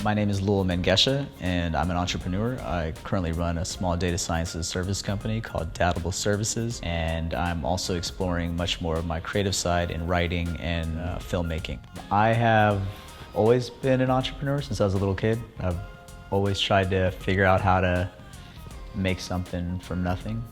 My name is Lul Mengesha, and I'm an entrepreneur. I currently run a small data sciences service company called Datable Services, and I'm also exploring much more of my creative side in writing and filmmaking. I have always been an entrepreneur since I was a little kid. I've always tried to figure out how to make something from nothing.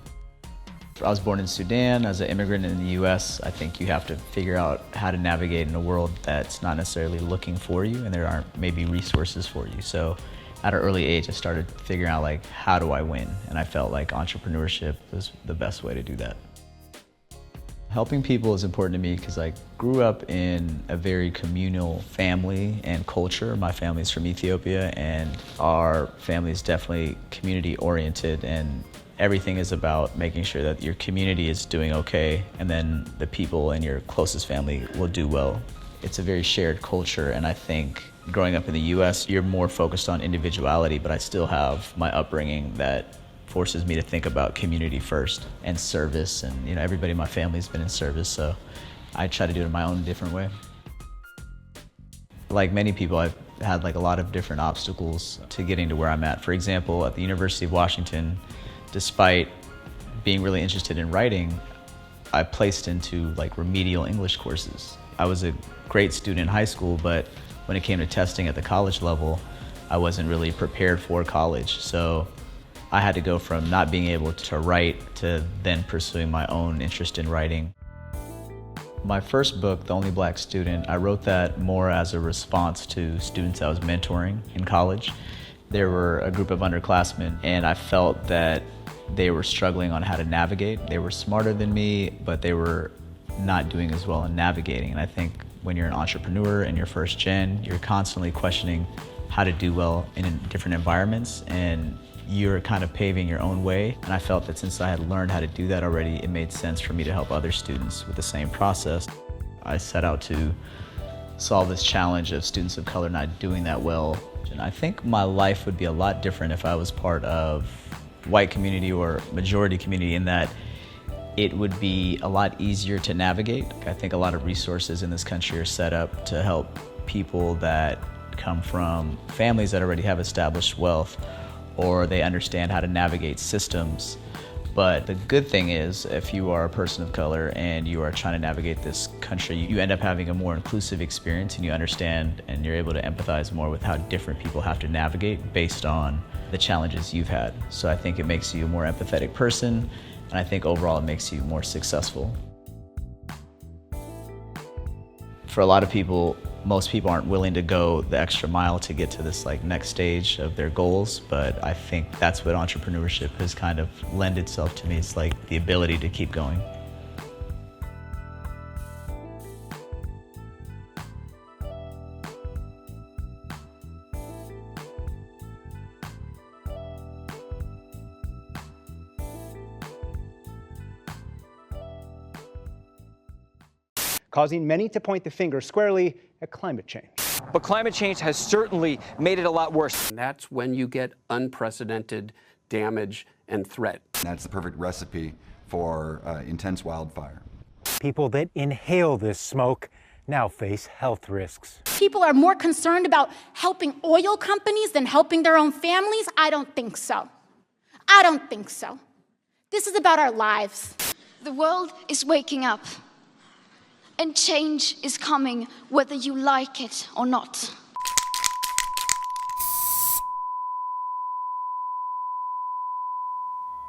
I was born in Sudan. As an immigrant in the US, I think you have to figure out how to navigate in a world that's not necessarily looking for you, and there aren't maybe resources for you. So at an early age, I started figuring out, like, how do I win? And I felt like entrepreneurship was the best way to do that. Helping people is important to me because I grew up in a very communal family and culture. My family's from Ethiopia, and our family is definitely community-oriented, and everything is about making sure that your community is doing okay, and then the people in your closest family will do well. It's a very shared culture, and I think growing up in the US, you're more focused on individuality, but I still have my upbringing that forces me to think about community first and service, and everybody in my family's been in service, so I try to do it in my own different way. Like many people, I've had a lot of different obstacles to getting to where I'm at. For example, at the University of Washington, despite being really interested in writing, I placed into remedial English courses. I was a great student in high school, but when it came to testing at the college level, I wasn't really prepared for college. So I had to go from not being able to write to then pursuing my own interest in writing. My first book, The Only Black Student, I wrote that more as a response to students I was mentoring in college. There were a group of underclassmen, and I felt that they were struggling on how to navigate. They were smarter than me, but they were not doing as well in navigating. And I think when you're an entrepreneur and you're first gen, you're constantly questioning how to do well in different environments, and you're kind of paving your own way. And I felt that since I had learned how to do that already, it made sense for me to help other students with the same process. I set out to solve this challenge of students of color not doing that well. And I think my life would be a lot different if I was part of white community or majority community, in that it would be a lot easier to navigate. I think a lot of resources in this country are set up to help people that come from families that already have established wealth, or they understand how to navigate systems. But the good thing is, if you are a person of color and you are trying to navigate this country, you end up having a more inclusive experience, and you understand and you're able to empathize more with how different people have to navigate based on the challenges you've had. So I think it makes you a more empathetic person, and I think overall it makes you more successful. For a lot of people, most people aren't willing to go the extra mile to get to this next stage of their goals, but I think that's what entrepreneurship has kind of lent itself to me. It's the ability to keep going. Causing many to point the finger squarely at climate change. But climate change has certainly made it a lot worse. And that's when you get unprecedented damage and threat. That's the perfect recipe for intense wildfire. People that inhale this smoke now face health risks. People are more concerned about helping oil companies than helping their own families? I don't think so. I don't think so. This is about our lives. The world is waking up. And change is coming whether you like it or not.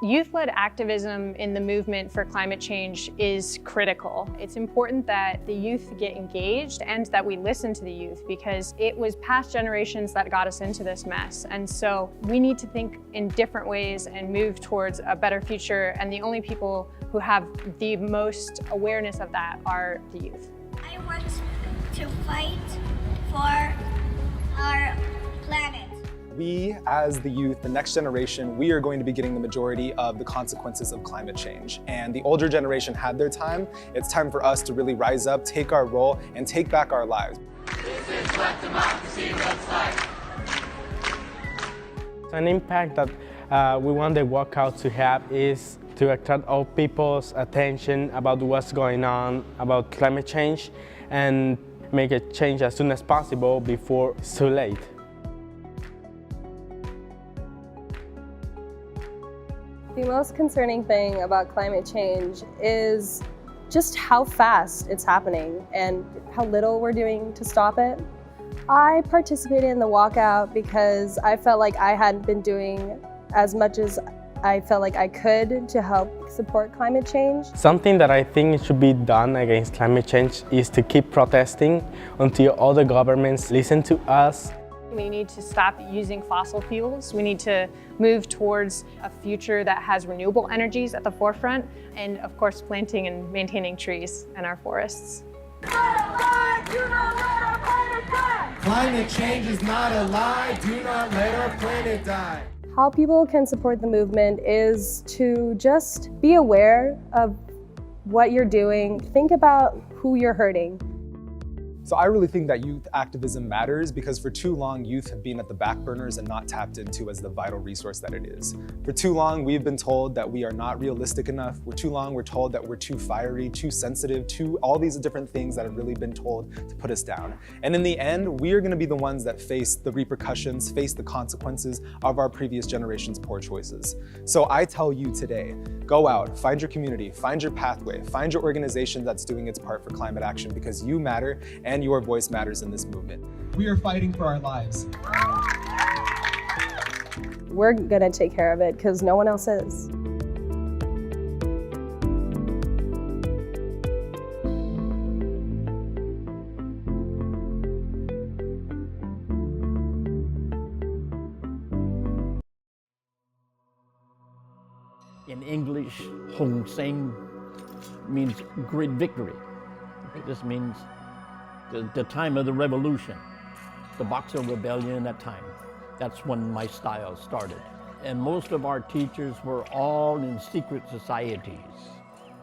Youth-led activism in the movement for climate change is critical. It's important that the youth get engaged and that we listen to the youth, because it was past generations that got us into this mess. And so we need to think in different ways and move towards a better future. And the only people who have the most awareness of that are the youth. I want to fight for our planet. We, as the youth, the next generation, we are going to be getting the majority of the consequences of climate change. And the older generation had their time. It's time for us to really rise up, take our role, and take back our lives. This is what democracy looks like. An impact that we want the walkout to have is to attract all people's attention about what's going on about climate change and make a change as soon as possible before it's too late. The most concerning thing about climate change is just how fast it's happening and how little we're doing to stop it. I participated in the walkout because I felt like I hadn't been doing as much as I felt like I could to help support climate change. Something that I think should be done against climate change is to keep protesting until all the governments listen to us. We need to stop using fossil fuels. We need to move towards a future that has renewable energies at the forefront, and of course planting and maintaining trees in our forests. Climate change is not a lie. Do not let our planet die. How people can support the movement is to just be aware of what you're doing. Think about who you're hurting. So I really think that youth activism matters because for too long, youth have been at the back burners and not tapped into as the vital resource that it is. For too long, we've been told that we are not realistic enough. For too long, we're told that we're too fiery, too sensitive, all these different things that have really been told to put us down. And in the end, we are gonna be the ones that face the repercussions, face the consequences of our previous generation's poor choices. So I tell you today, go out, find your community, find your pathway, find your organization that's doing its part for climate action because you matter and your voice matters in this movement. We are fighting for our lives. We're gonna take care of it because no one else is. In English, Hong Seng means great victory. This means the time of the revolution, the Boxer Rebellion, that time. That's when my style started. And most of our teachers were all in secret societies.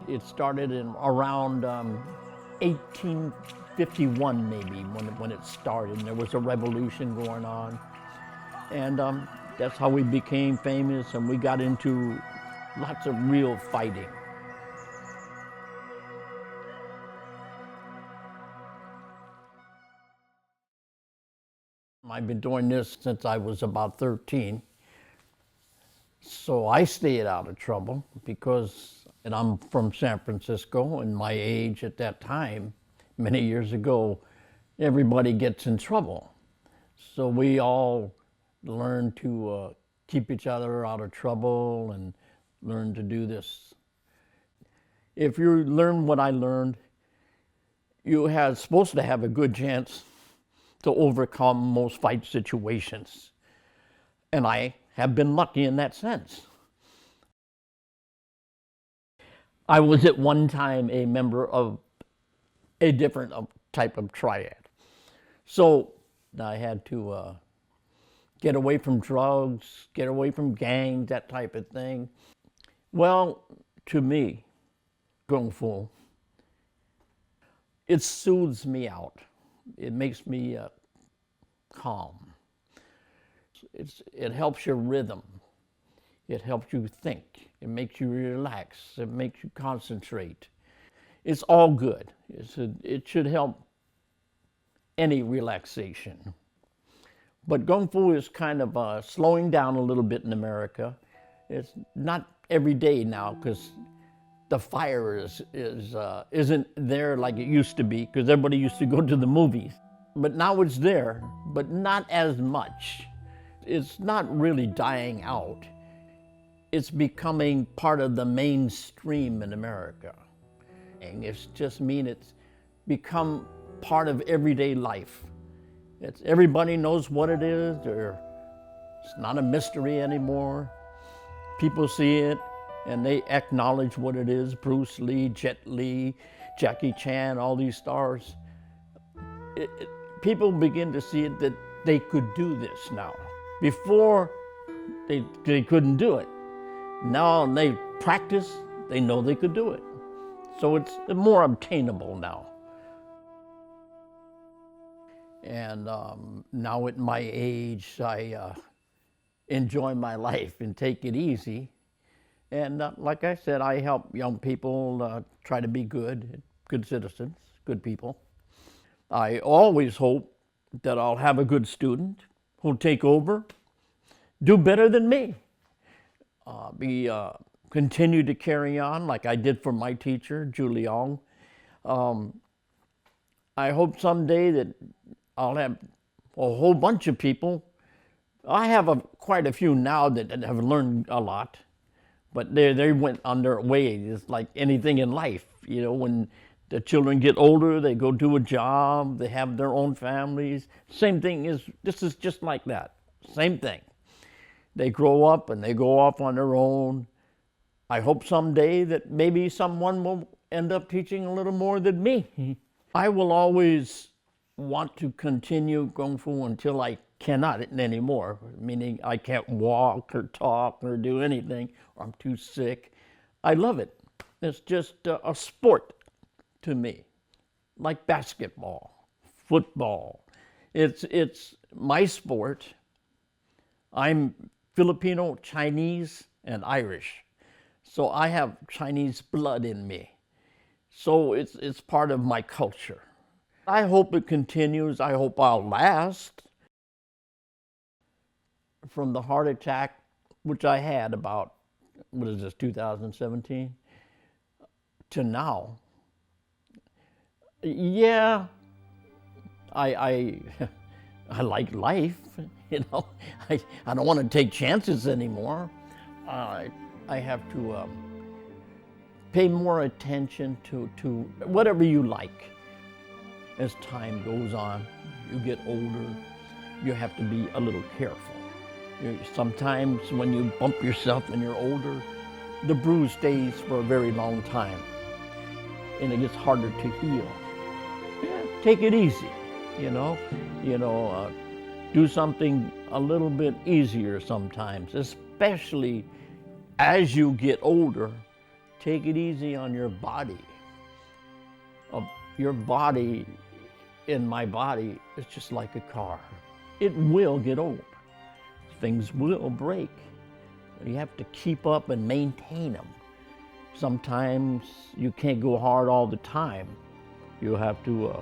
It started in around 1851 maybe when it started, and there was a revolution going on. And that's how we became famous, and we got into lots of real fighting. I've been doing this since I was about 13. So I stayed out of trouble because, and I'm from San Francisco, and my age at that time, many years ago, everybody gets in trouble. So we all learn to keep each other out of trouble and learn to do this. If you learn what I learned, you're supposed to have a good chance to overcome most fight situations. And I have been lucky in that sense. I was at one time a member of a different type of triad. So I had to get away from drugs, get away from gangs, that type of thing. Well, to me, Kung Fu, it soothes me out. It makes me calm. It helps your rhythm. It helps you think. It makes you relax. It makes you concentrate. It's all good. It should help any relaxation. But Kung Fu is kind of slowing down a little bit in America. It's not every day now because the fire isn't there like it used to be, because everybody used to go to the movies. But now it's there, but not as much. It's not really dying out. It's becoming part of the mainstream in America. And it's just it's become part of everyday life. Everybody knows what it is. It's not a mystery anymore. People see it, and they acknowledge what it is. Bruce Lee, Jet Li, Jackie Chan, all these stars. People begin to see it that they could do this now. Before, they couldn't do it. Now they practice, they know they could do it. So it's more obtainable now. And now at my age, I enjoy my life and take it easy. And like I said, I help young people try to be good citizens, good people. I always hope that I'll have a good student who'll take over, do better than me, be continue to carry on like I did for my teacher, Julie Ong. I hope someday that I'll have a whole bunch of people. I have quite a few now that have learned a lot, but they went on their way. It's like anything in life, you know, when the children get older, they go do a job, they have their own families. Same thing this is just like that, same thing. They grow up and they go off on their own. I hope someday that maybe someone will end up teaching a little more than me. I will always want to continue Kung Fu until I cannot anymore, meaning I can't walk or talk or do anything, or I'm too sick. I love it. It's just a sport to me, like basketball, football. It's my sport. I'm Filipino, Chinese, and Irish. So I have Chinese blood in me. So it's part of my culture. I hope it continues. I hope I'll last. From the heart attack, which I had about, 2017, to now, yeah, I like life, you know. I don't want to take chances anymore. I have to pay more attention to whatever you like. As time goes on, you get older, you have to be a little careful. Sometimes when you bump yourself and you're older, the bruise stays for a very long time and it gets harder to heal. Yeah, take it easy, you know, do something a little bit easier sometimes, especially as you get older. Take it easy on your body. Your body and my body is just like a car. It will get old. Things will break. You have to keep up and maintain them. Sometimes you can't go hard all the time. You have to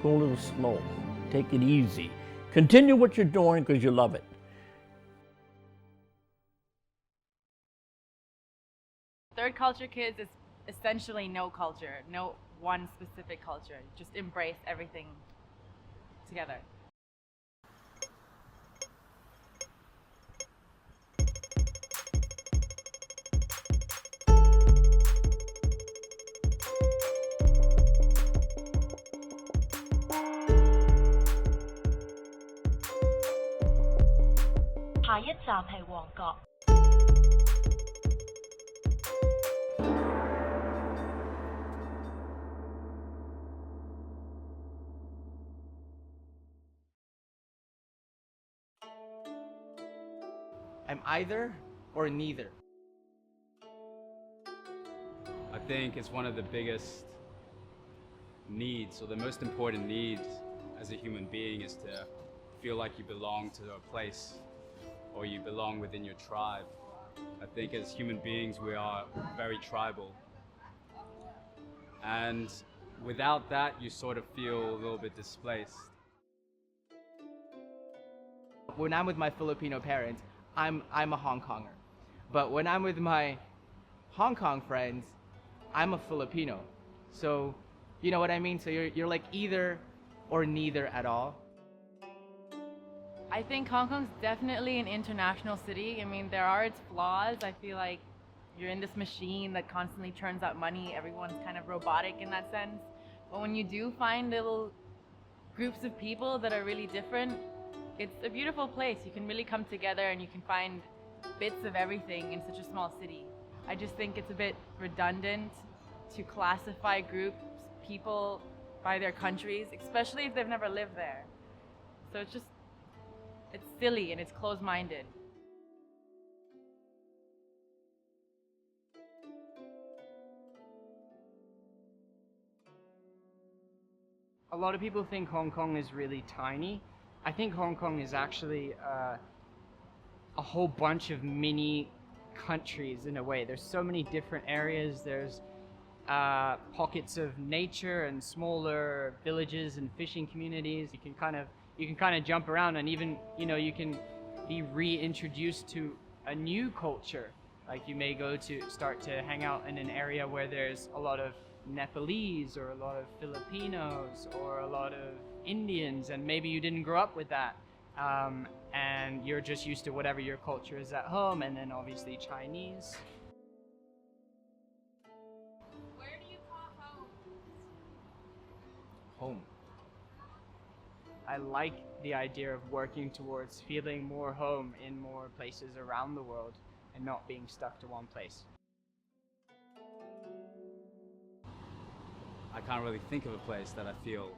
go a little slow. Take it easy. Continue what you're doing because you love it. Third culture kids is essentially no culture, no one specific culture. Just embrace everything together. I'm either or neither. I think it's one of the biggest needs, or the most important needs as a human being, is to feel like you belong to a place or you belong within your tribe. I think as human beings we are very tribal, and without that you sort of feel a little bit displaced. When I'm with my Filipino parents, I'm a Hong Konger. But when I'm with my Hong Kong friends, I'm a Filipino. So, you know what I mean? So you're like either or neither at all. I think Hong Kong's definitely an international city. I mean, there are its flaws. I feel like you're in this machine that constantly churns out money. Everyone's kind of robotic in that sense. But when you do find little groups of people that are really different, it's a beautiful place. You can really come together and you can find bits of everything in such a small city. I just think it's a bit redundant to classify groups, people by their countries, especially if they've never lived there. So it's silly and it's closed-minded. A lot of people think Hong Kong is really tiny. I think Hong Kong is actually a whole bunch of mini countries in a way. There's so many different areas. There's pockets of nature and smaller villages and fishing communities. You can kind of jump around, and even you can be reintroduced to a new culture Like you may start to hang out in an area where there's a lot of Nepalese or a lot of Filipinos or a lot of Indians, and maybe you didn't grow up with that. And you're just used to whatever your culture is at home, and then obviously Chinese. Where do you call home? Home. I like the idea of working towards feeling more home in more places around the world and not being stuck to one place. I can't really think of a place that I feel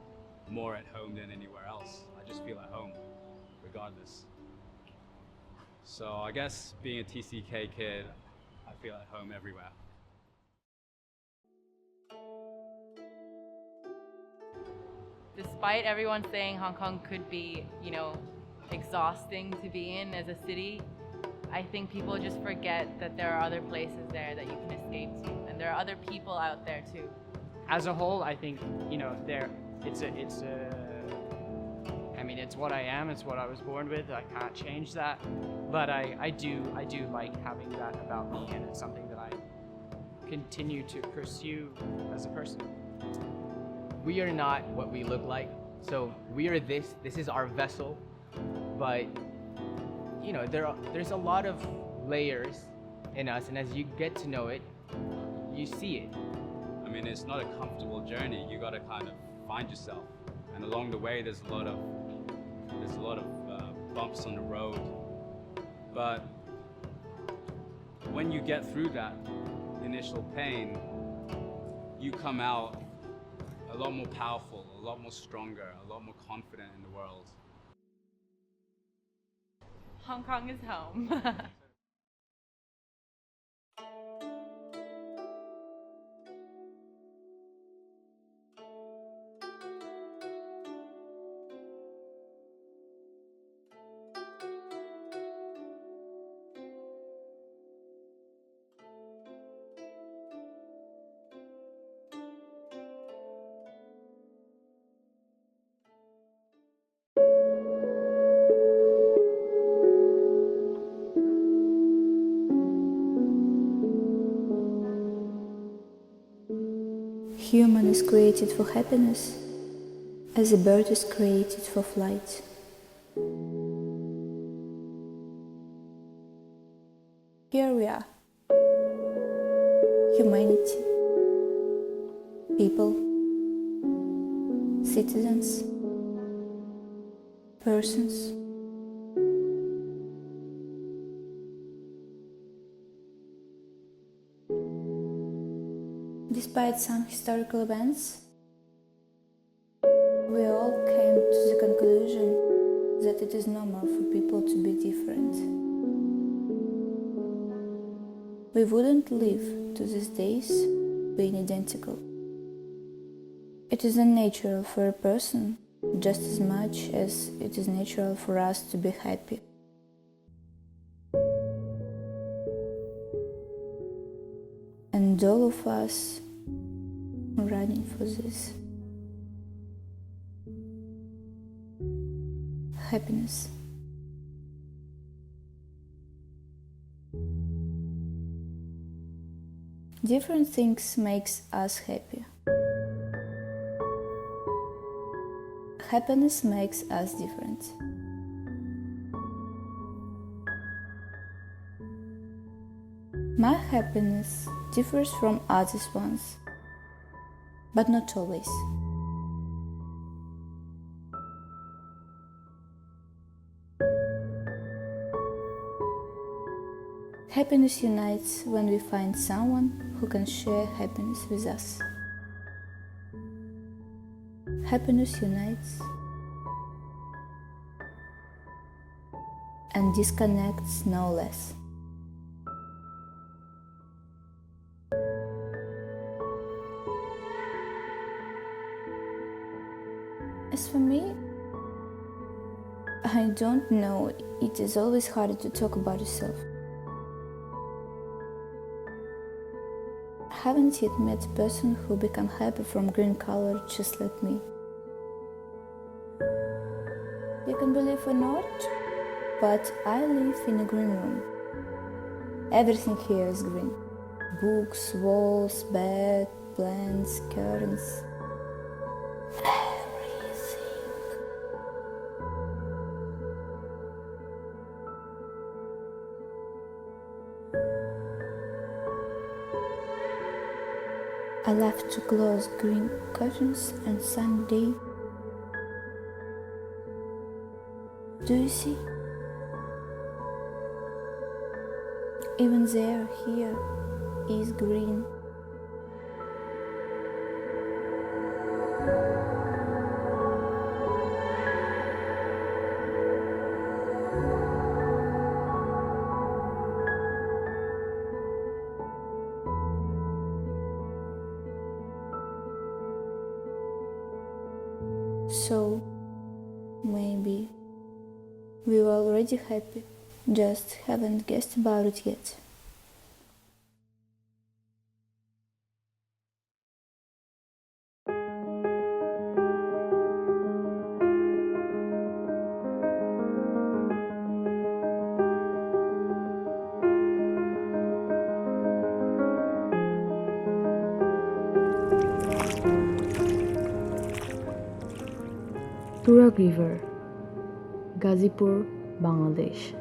more at home than anywhere else. I just feel at home, regardless. So I guess being a TCK kid, I feel at home everywhere. Despite everyone saying Hong Kong could be, exhausting to be in as a city, I think people just forget that there are other places there that you can escape to, and there are other people out there too. As a whole, I think, it's what I am, it's what I was born with, I can't change that, but I do like having that about me, and it's something that I continue to pursue as a person. We are not what we look like, so we are this is our vessel, but there's a lot of layers in us, and as you get to know it, you see it. I mean, it's not a comfortable journey. You gotta kind of find yourself, and along the way there's a lot of bumps on the road, but when you get through that initial pain, you come out a lot more powerful, a lot more stronger, a lot more confident in the world. Hong Kong is home. Human is created for happiness, as a bird is created for flight. Here we are. Humanity. People. Citizens. Persons. Despite some historical events, we all came to the conclusion that it is normal for people to be different. We wouldn't live to these days being identical. It is unnatural for a person just as much as it is natural for us to be happy. And all of us are running for this. Happiness. Different things makes us happy. Happiness makes us different. My happiness differs from others' ones, but not always. Happiness unites when we find someone who can share happiness with us. Happiness unites and disconnects no less. As for me, I don't know, it is always harder to talk about yourself. I haven't yet met a person who became happy from green color just like me. You can believe or not, but I live in a green room. Everything here is green. Books, walls, bed, plants, curtains. I left to close green curtains and sunny day. Do you see? Even there, here, is green. So, maybe we were already happy, just haven't guessed about it yet. Turak River, Ghazipur, Bangladesh.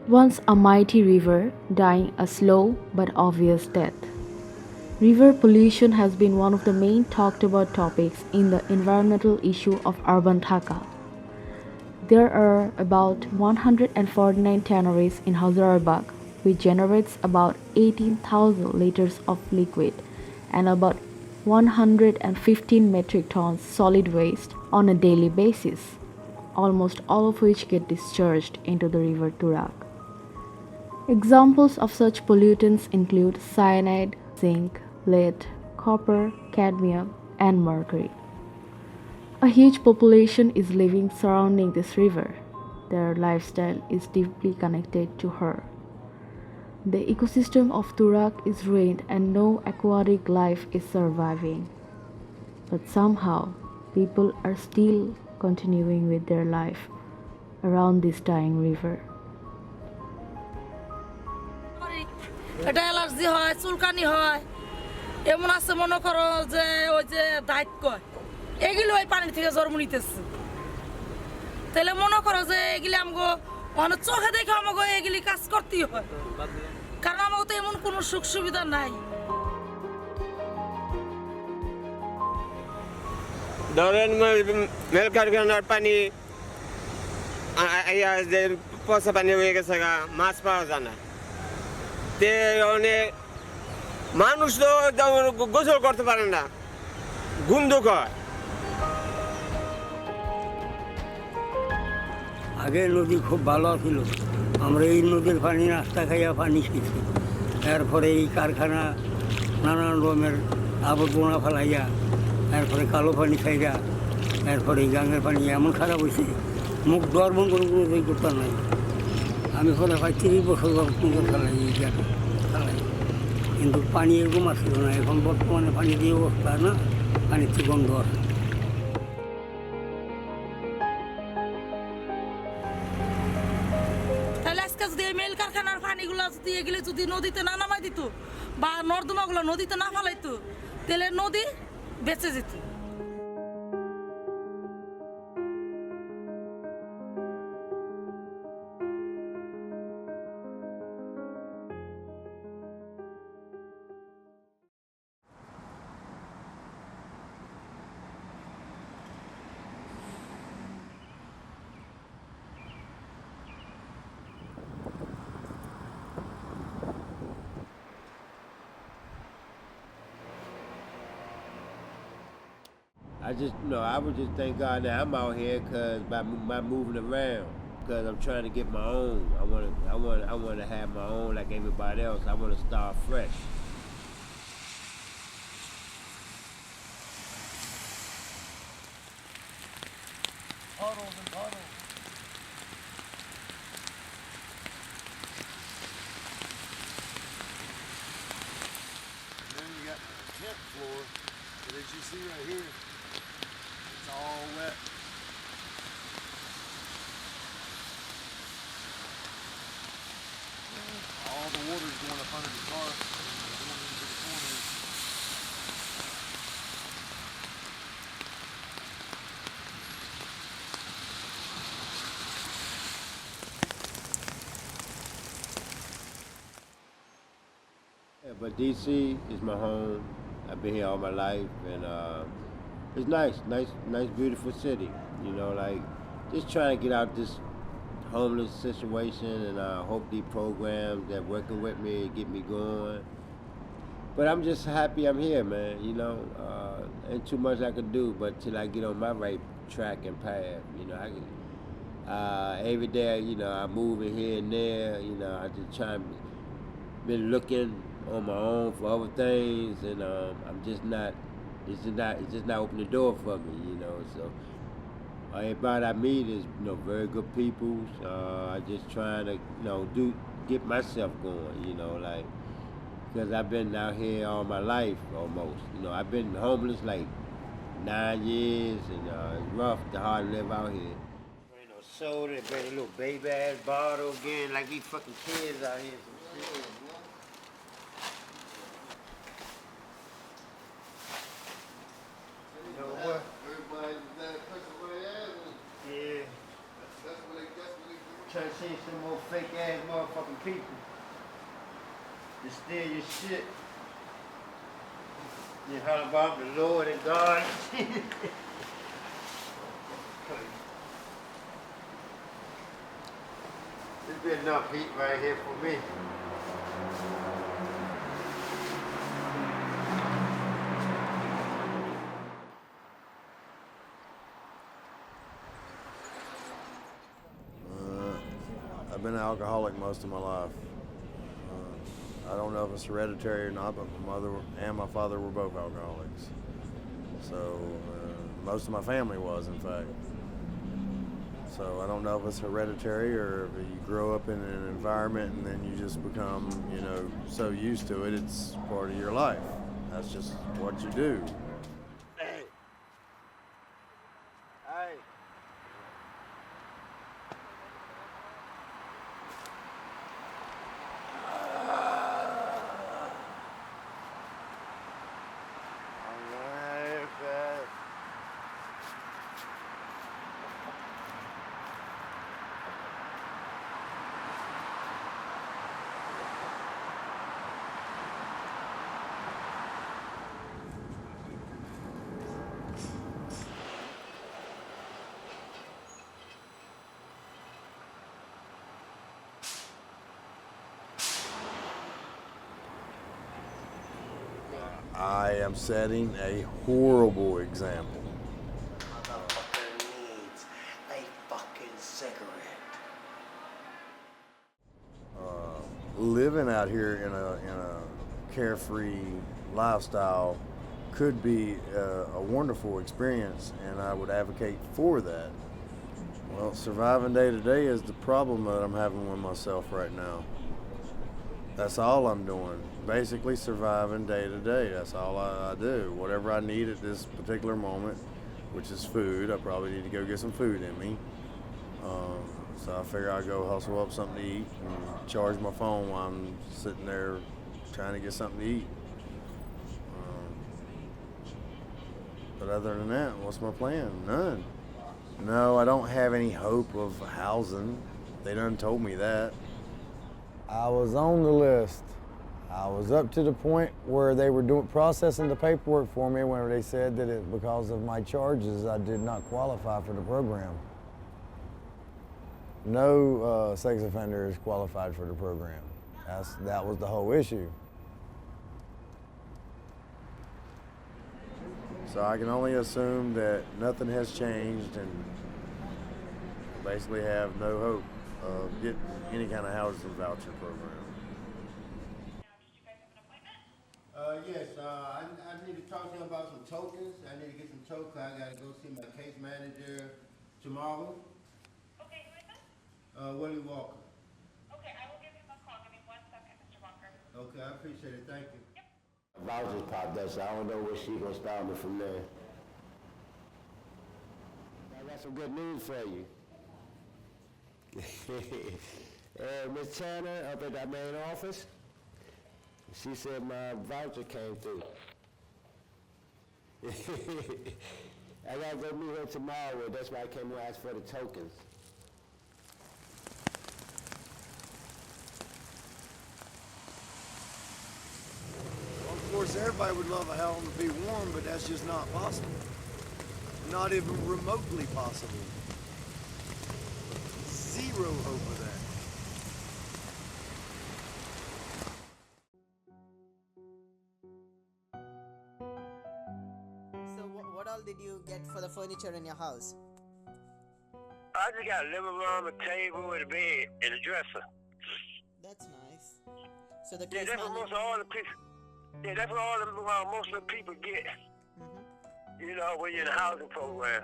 Once a mighty river, dying a slow but obvious death. River pollution has been one of the main talked about topics in the environmental issue of urban Dhaka. There are about 149 tanneries in Hazarabad, which generates about 18,000 liters of liquid and about 115 metric tons solid waste on a daily basis, almost all of which get discharged into the river Turak. Examples of such pollutants include cyanide, zinc, lead, copper, cadmium, and mercury. A huge population is living surrounding this river. Their lifestyle is deeply connected to her. The ecosystem of Turak is ruined and no aquatic life is surviving. But somehow, people are still continuing with their life around this dying river. এটা allergy হয় চুলকানি হয় এমন আছে মনে করো যে ওই যে দাঁত কয় এগুলো ওই পানি থেকে জন্ম নিতেছে তাহলে মনে করো যে এগুলি আমগো অনেক চোখে দেখে আমাকে এগুলি কাজ করতেই হয় কারণ আমাকে তো এমন কোনো সুখ সুবিধা নাই ধরেন মেল কারখানার পানি পচা পানি হয়ে গেছে মাছ পাওয়া যায় না তে অনেক মানুষ তো গোসল করতে পারে না গন্ধ কয় আগে নদী খুব ভালো ছিল আমরা এই নদীর পানি নাস্তা খাইয়া পানি খেয়েছি এরপরে এই কারখানা নানান রকমের আবর্জনা ফেলাইয়া এরপরে কালো পানি খাইয়া এরপরে এই গাঙ্গের পানি এমন খারাপ হয়েছে মুখ দর্বণ করে কোনো অভিজ্ঞতা নাই আমি পরে 35 বছর ফেলাই এই জায়গা ফেলাই কিন্তু পানি এরকম আসছিল না এখন বর্তমানে পানি দিয়ে অবস্থা না পানির থেকে গন্ধ আসে কারখানার পানিগুলো যদি এগুলো যদি নদীতে না নামাই দিত বা নর্দমাগুলো নদীতে না ফেলাইতো তাহলে নদী বেঁচে যেত I would just thank God that I'm out here because by moving around, because I'm trying to get my own. I want to have my own like everybody else. I want to start fresh. Puddles and puddles. And then you got the 10th floor, but as you see right here, it's all wet. All the but DC is my home. I've been here all my life, and it's nice, beautiful city. You know, like just trying to get out this homeless situation, and I hope these programs that working with me get me going. But I'm just happy I'm here, man. You know, ain't too much I can do, but till I get on my right track and path. You know, every day, you know, I move in here and there. You know, I just been looking on my own for other things, and I'm just not. It's just not opening the door for me. You know, so everybody I meet is, you know, very good people. I just trying to, you know, get myself going. You know, like. Because I've been out here all my life, almost. You know, I've been homeless like 9 years, and it's rough, to hard to live out here. Bring no soda, bring a little baby-ass bottle again, like these fucking kids out here. Some shit. You know what? Everybody's that person where they at. Yeah. That's what they do. Trying to see some more fake-ass motherfucking people. To steal your shit. You holler about the Lord and God. There's been enough heat right here for me. I've been an alcoholic most of my life. I don't know if it's hereditary or not, but my mother and my father were both alcoholics. So most of my family was, in fact. So I don't know if it's hereditary or if you grow up in an environment and then you just become, you know, so used to it, it's part of your life. That's just what you do. Hey. Hey. I am setting a horrible example. Needs a fucking cigarette. Living out here in a carefree lifestyle could be a wonderful experience, and I would advocate for that. Well, surviving day to day is the problem that I'm having with myself right now. That's all I'm doing. Basically surviving day to day. That's all I do. Whatever I need at this particular moment, which is food. I probably need to go get some food in me. So I figure I'll go hustle up something to eat and charge my phone while I'm sitting there trying to get something to eat. But other than that, what's my plan? None. No, I don't have any hope of housing. They done told me that. I was on the list. I was up to the point where they were processing the paperwork for me when they said that because of my charges, I did not qualify for the program. No sex offender is qualified for the program. That was the whole issue. So I can only assume that nothing has changed and basically have no hope of getting any kind of housing voucher program. Yes, I need to talk to him about some tokens. I need to get some tokens. I gotta go see my case manager tomorrow. Okay, who is this? Willie Walker. Okay, I will give him a call. Give me 1 second, Mr. Walker. Okay, I appreciate it. Thank you. Yep. Vouchers popped up, so I don't know where she gonna start me from there. I got some good news for you. Miss Tanner up at that main office, she said my voucher came through. I gotta go meet her tomorrow. That's why I came to ask for the tokens. course, everybody would love a home to be warm, but that's just not possible. Not even remotely possible. Zero hope of that. So what all did you get for the furniture in your house? I just got a living room, a table, and a bed, and a dresser. That's nice. So the Yeah, case that's what most of all the people. Yeah, that's what most of the people get. You know, when you're in a housing program.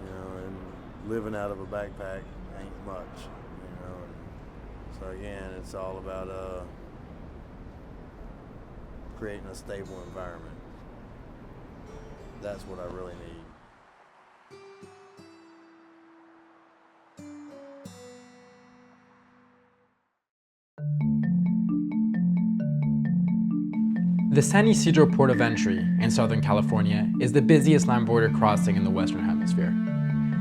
You know, and living out of a backpack ain't much, you know. So again, it's all about creating a stable environment. That's what I really need. The San Ysidro Port of Entry in Southern California is the busiest land border crossing in the Western Hemisphere.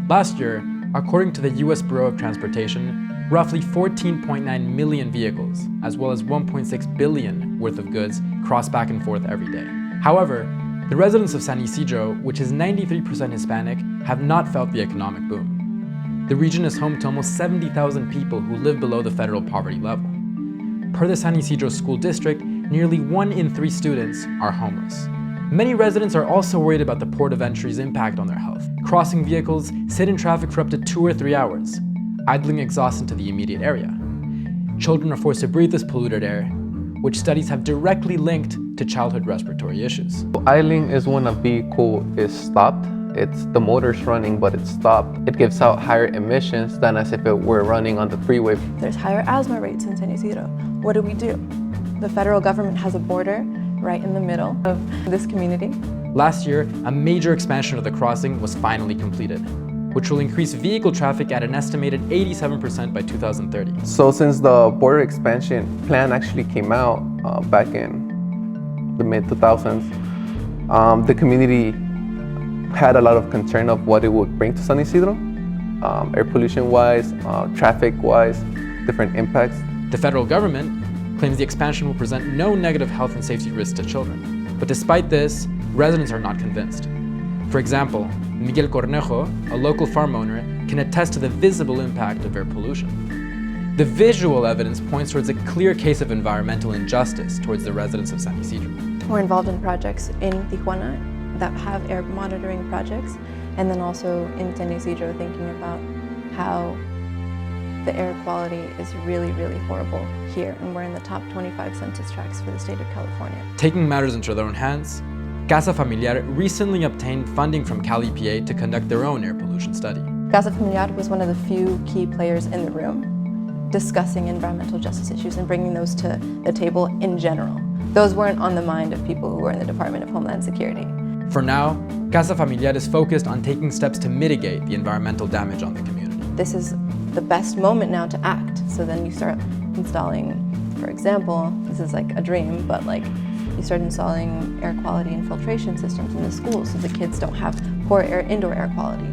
Last year, according to the US Bureau of Transportation, roughly 14.9 million vehicles, as well as 1.6 billion worth of goods, cross back and forth every day. However, the residents of San Ysidro, which is 93% Hispanic, have not felt the economic boom. The region is home to almost 70,000 people who live below the federal poverty level. Per the San Ysidro School District, nearly 1 in 3 students are homeless. Many residents are also worried about the port of entry's impact on their health. Crossing vehicles sit in traffic for up to 2 or 3 hours, idling exhaust into the immediate area. Children are forced to breathe this polluted air, which studies have directly linked to childhood respiratory issues. Idling is when a vehicle is stopped. It's the motor's running, but it's stopped. It gives out higher emissions than as if it were running on the freeway. There's higher asthma rates in San Ysidro. What do? The federal government has a border right in the middle of this community. Last year, a major expansion of the crossing was finally completed, which will increase vehicle traffic at an estimated 87% by 2030. So since the border expansion plan actually came out back in the mid-2000s, the community had a lot of concern of what it would bring to San Ysidro, air pollution-wise, traffic-wise, different impacts. The federal government claims the expansion will present no negative health and safety risks to children. But despite this, residents are not convinced. For example, Miguel Cornejo, a local farm owner, can attest to the visible impact of air pollution. The visual evidence points towards a clear case of environmental injustice towards the residents of San Ysidro. We're involved in projects in Tijuana that have air monitoring projects, and then also in San Ysidro thinking about how the air quality is really, really horrible here, and we're in the top 25 census tracts for the state of California. Taking matters into their own hands, Casa Familiar recently obtained funding from Cal EPA to conduct their own air pollution study. Casa Familiar was one of the few key players in the room discussing environmental justice issues and bringing those to the table in general. Those weren't on the mind of people who were in the Department of Homeland Security. For now, Casa Familiar is focused on taking steps to mitigate the environmental damage on the community. This is the best moment now to act. So then you start installing, for example, this is like a dream, but like you start installing air quality and filtration systems in the schools so the kids don't have poor indoor air quality.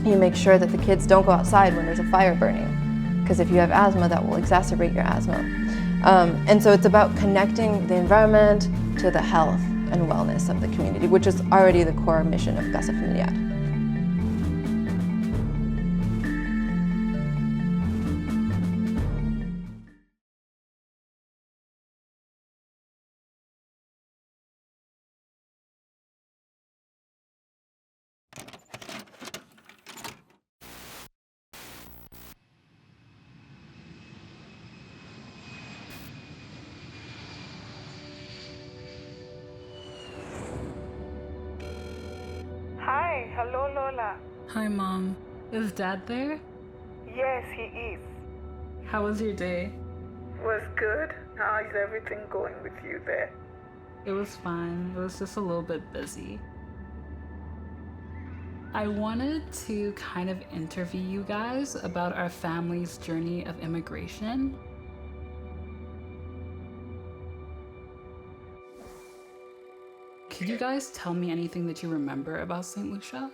You make sure that the kids don't go outside when there's a fire burning, because if you have asthma, that will exacerbate your asthma. And so it's about connecting the environment to the health and wellness of the community, which is already the core mission of Casa Familiar. Hi, hello Lola. Hi, Mom. Is Dad there? Yes, he is. How was your day? Was good. How is everything going with you there? It was fine. It was just a little bit busy. I wanted to kind of interview you guys about our family's journey of immigration. Could you guys tell me anything that you remember about St. Lucia?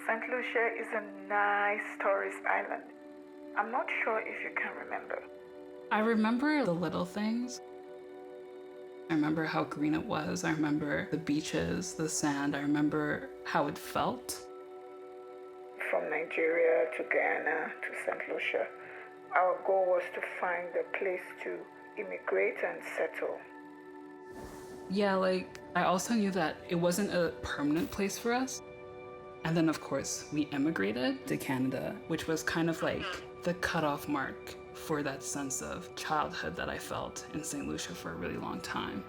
St. Lucia is a nice tourist island. I'm not sure if you can remember. I remember the little things. I remember how green it was. I remember the beaches, the sand. I remember how it felt. From Nigeria to Ghana to St. Lucia, our goal was to find a place to immigrate and settle. Yeah, like, I also knew that it wasn't a permanent place for us. And then, of course, we immigrated to Canada, which was kind of like the cutoff mark for that sense of childhood that I felt in St. Lucia for a really long time.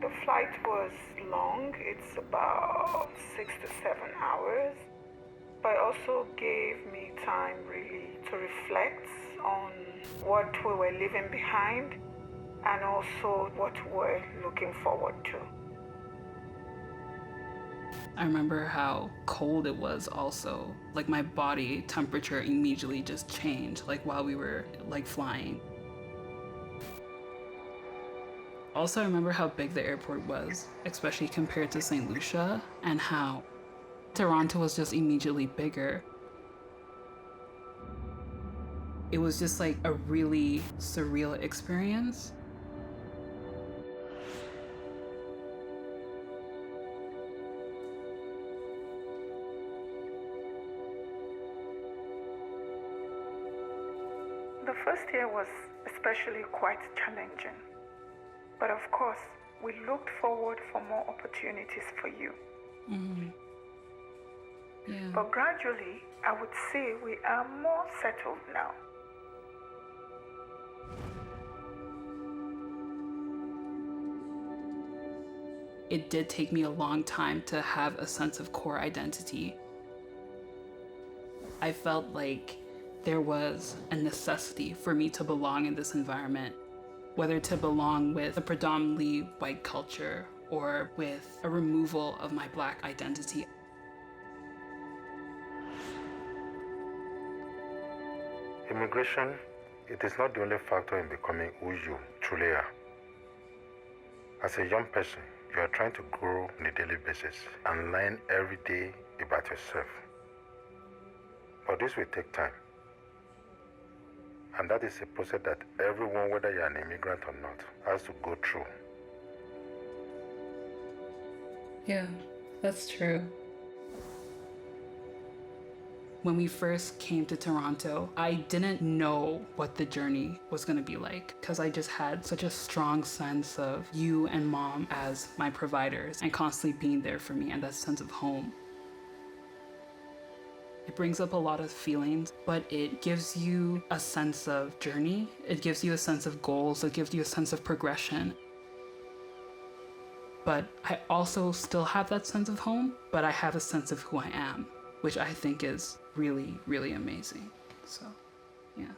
The flight was long, it's about 6 to 7 hours, but also gave me time really to reflect on what we were leaving behind and also what we're looking forward to. I remember how cold it was also. Like my body temperature immediately just changed, like while we were like flying. Also, I remember how big the airport was, especially compared to St. Lucia, and how Toronto was just immediately bigger. It was just like a really surreal experience. The first year was especially quite challenging. But of course, we looked forward for more opportunities for you. Mm-hmm. Yeah. But gradually, I would say we are more settled now. It did take me a long time to have a sense of core identity. I felt like there was a necessity for me to belong in this environment, whether to belong with a predominantly white culture or with a removal of my Black identity. Immigration, it is not the only factor in becoming who you truly are. As a young person, you are trying to grow on a daily basis and learn every day about yourself. But this will take time. And that is a process that everyone, whether you're an immigrant or not, has to go through. Yeah, that's true. When we first came to Toronto, I didn't know what the journey was gonna be like because I just had such a strong sense of you and Mom as my providers and constantly being there for me and that sense of home. It brings up a lot of feelings, but it gives you a sense of journey. It gives you a sense of goals. It gives you a sense of progression. But I also still have that sense of home, but I have a sense of who I am, which I think is really, really amazing. So, yeah.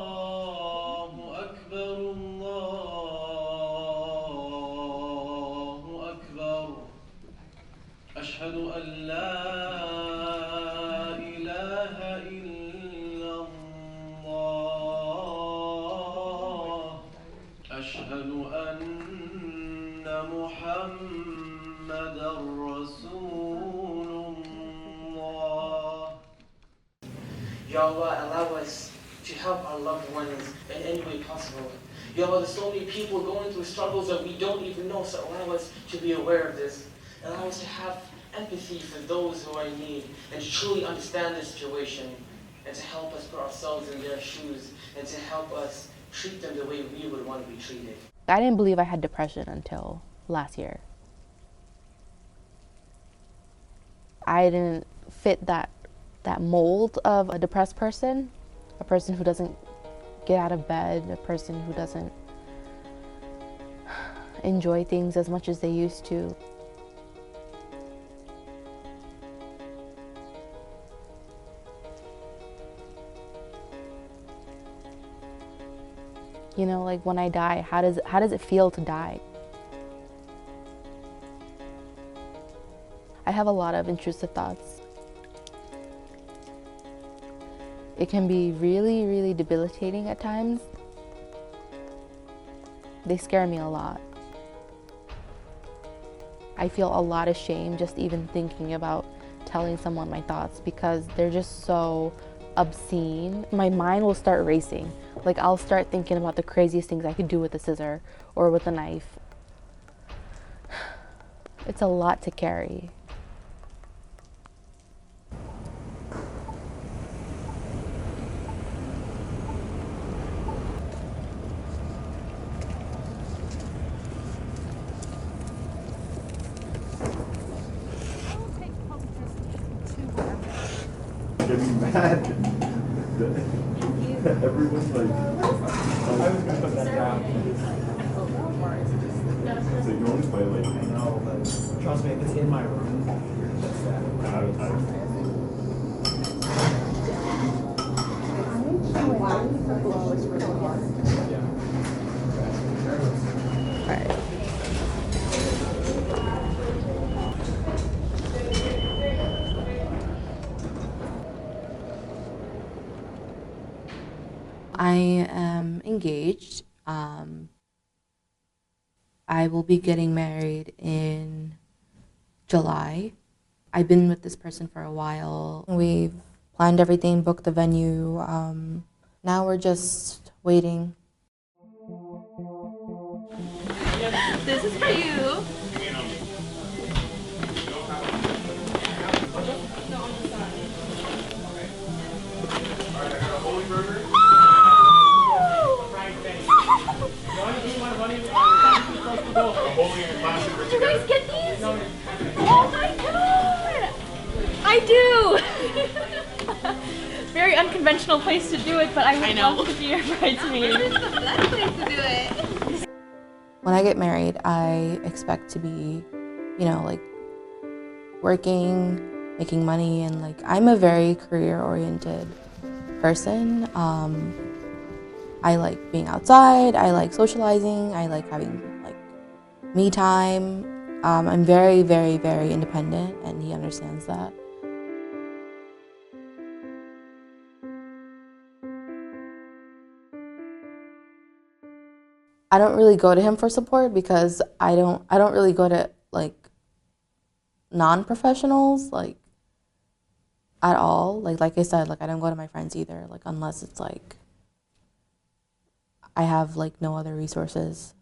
الله أكبر الله أكبر أشهد أن لا إله إلا الله أشهد أن محمدا رسول الله. Ya Allah, allow us to help our loved ones in any way possible. Ya Allah, there's so many people going through struggles that we don't even know, so allow us to be aware of this. Allow us to have empathy for those who are in need and to truly understand the situation and to help us put ourselves in their shoes and to help us treat them the way we would want to be treated. I didn't believe I had depression until last year. I didn't fit that mold of a depressed person, a person who doesn't get out of bed, a person who doesn't enjoy things as much as they used to. You know, like when I die, how does it feel to die? I have a lot of intrusive thoughts. It can be really, really debilitating at times. They scare me a lot. I feel a lot of shame just even thinking about telling someone my thoughts because they're just so obscene. My mind will start racing. Like I'll start thinking about the craziest things I could do with a scissor or with a knife. It's a lot to carry. Getting mad. Everyone's like, I was gonna put that down. So you can only play like, I know, but trust me, if it's in my room, that's that. Out of time. I am engaged. I will be getting married in July. I've been with this person for a while. We've planned everything, booked the venue. Now we're just waiting. This is for you. Did you guys get these? Oh my god! I do! Very unconventional place to do it, but I would love to be your bridesmaid. This is the best place to do it. When I get married, I expect to be, you know, like working, making money, and like I'm a very career-oriented person. I like being outside, I like socializing, I like having like me time. I'm very, very, very independent, and he understands that. I don't really go to him for support because I don't really go to like non-professionals like at all. Like I said, like I don't go to my friends either, like unless it's like I have like no other resources.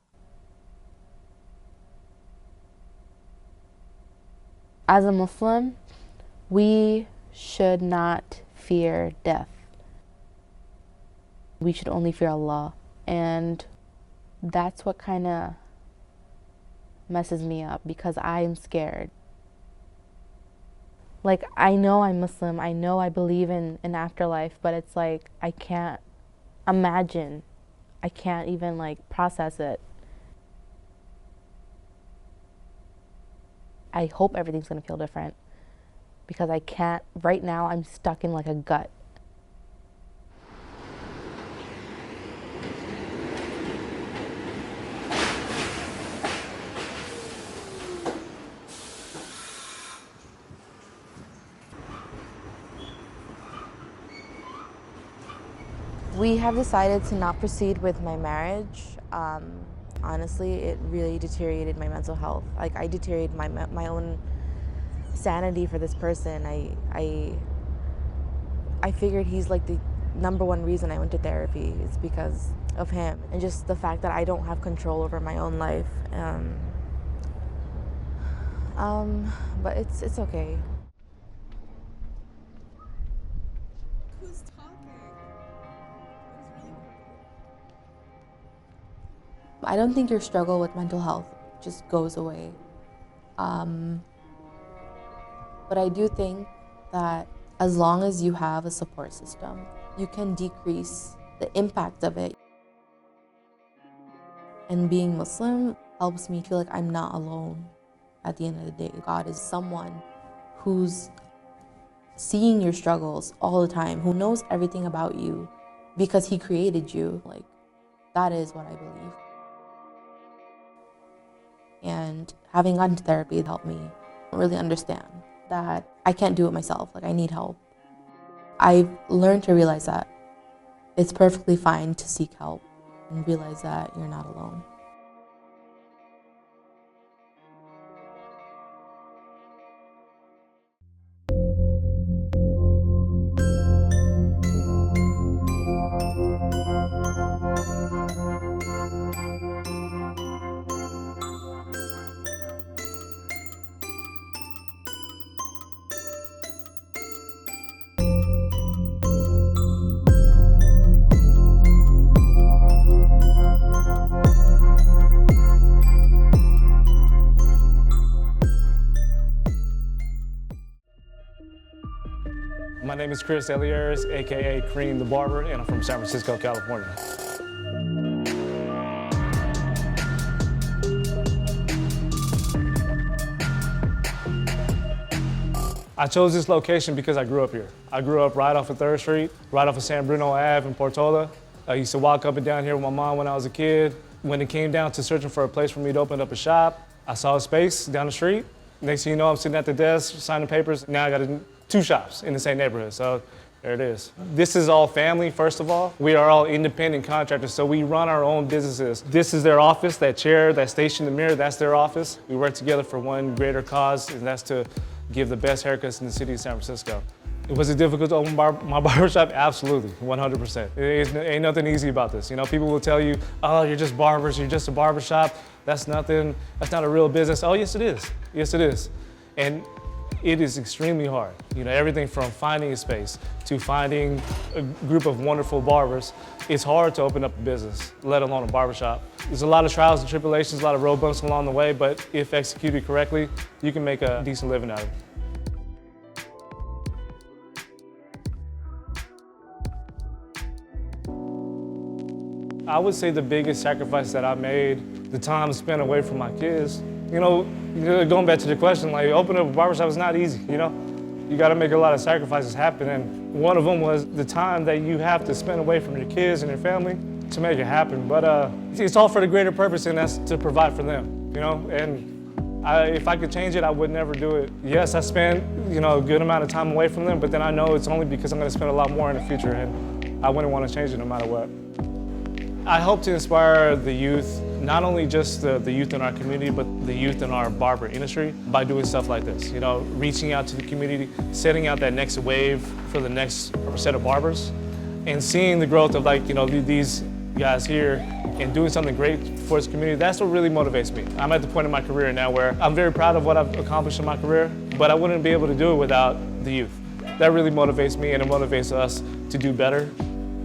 As a Muslim, we should not fear death. We should only fear Allah. And that's what kind of messes me up because I'm scared. Like, I know I'm Muslim, I know I believe in an afterlife, but it's like, I can't imagine. I can't even like process it. I hope everything's gonna feel different because I can't, right now I'm stuck in like a gut. We have decided to not proceed with my marriage. Honestly, it really deteriorated my mental health. Like, I deteriorated my own sanity for this person. I figured he's like the #1 reason I went to therapy is because of him, and just the fact that I don't have control over my own life. But it's okay. Who's talking? I don't think your struggle with mental health just goes away. But I do think that as long as you have a support system, you can decrease the impact of it. And being Muslim helps me feel like I'm not alone at the end of the day. God is someone who's seeing your struggles all the time, who knows everything about you because he created you. Like, that is what I believe. And having gone to therapy helped me really understand that I can't do it myself. Like, I need help. I've learned to realize that it's perfectly fine to seek help and realize that you're not alone. My name is Chris Eliers, aka Cream the Barber, and I'm from San Francisco, California. I chose this location because I grew up here. I grew up right off of 3rd Street, right off of San Bruno Ave in Portola. I used to walk up and down here with my mom when I was a kid. When it came down to searching for a place for me to open up a shop, I saw a space down the street. Next thing you know, I'm sitting at the desk signing papers. Now I got 2 shops in the same neighborhood, so there it is. This is all family, first of all. We are all independent contractors, so we run our own businesses. This is their office, that chair, that station, the mirror, that's their office. We work together for one greater cause, and that's to give the best haircuts in the city of San Francisco. Was it difficult to open my barbershop? Absolutely, 100%. Ain't nothing easy about this. You know, people will tell you, oh, you're just barbers, you're just a barbershop. That's nothing, that's not a real business. Oh, yes it is, yes it is. And it is extremely hard. You know, everything from finding a space to finding a group of wonderful barbers. It's hard to open up a business, let alone a barbershop. There's a lot of trials and tribulations, a lot of road bumps along the way, but if executed correctly, you can make a decent living out of it. I would say the biggest sacrifice that I made, the time spent away from my kids. You know, going back to the question, like opening up a barbershop is not easy, you know? You gotta make a lot of sacrifices happen, and one of them was the time that you have to spend away from your kids and your family to make it happen. But it's all for the greater purpose, and that's to provide for them, you know? And if I could change it, I would never do it. Yes, I spent, you know, a good amount of time away from them, but then I know it's only because I'm gonna spend a lot more in the future, and I wouldn't wanna change it no matter what. I hope to inspire the youth, not only just the youth in our community, but the youth in our barber industry by doing stuff like this. You know, reaching out to the community, setting out that next wave for the next set of barbers, and seeing the growth of, like, you know, these guys here and doing something great for this community. That's what really motivates me. I'm at the point in my career now where I'm very proud of what I've accomplished in my career, but I wouldn't be able to do it without the youth. That really motivates me, and it motivates us to do better.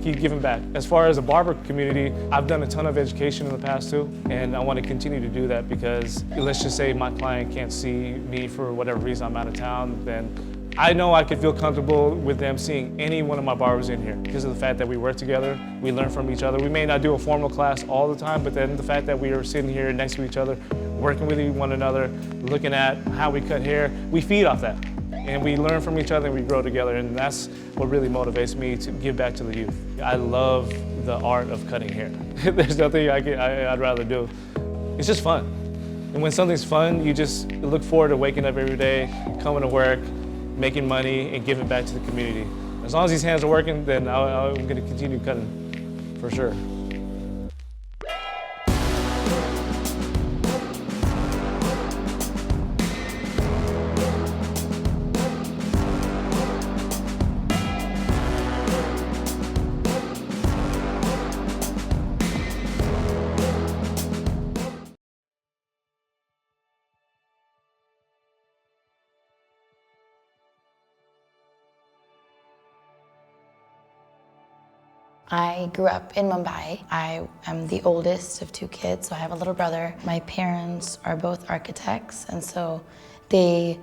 Keep giving back. As far as the barber community, I've done a ton of education in the past too, and I want to continue to do that because let's just say my client can't see me for whatever reason, I'm out of town, then I know I could feel comfortable with them seeing any one of my barbers in here because of the fact that we work together, we learn from each other. We may not do a formal class all the time, but then the fact that we are sitting here next to each other, working with one another, looking at how we cut hair, we feed off that. And we learn from each other and we grow together, and that's what really motivates me to give back to the youth. I love the art of cutting hair. There's nothing I'd rather do. It's just fun. And when something's fun, you just look forward to waking up every day, coming to work, making money, and giving back to the community. As long as these hands are working, then I'm gonna continue cutting, for sure. I grew up in Mumbai. I am the oldest of 2 kids, so I have a little brother. My parents are both architects, and so they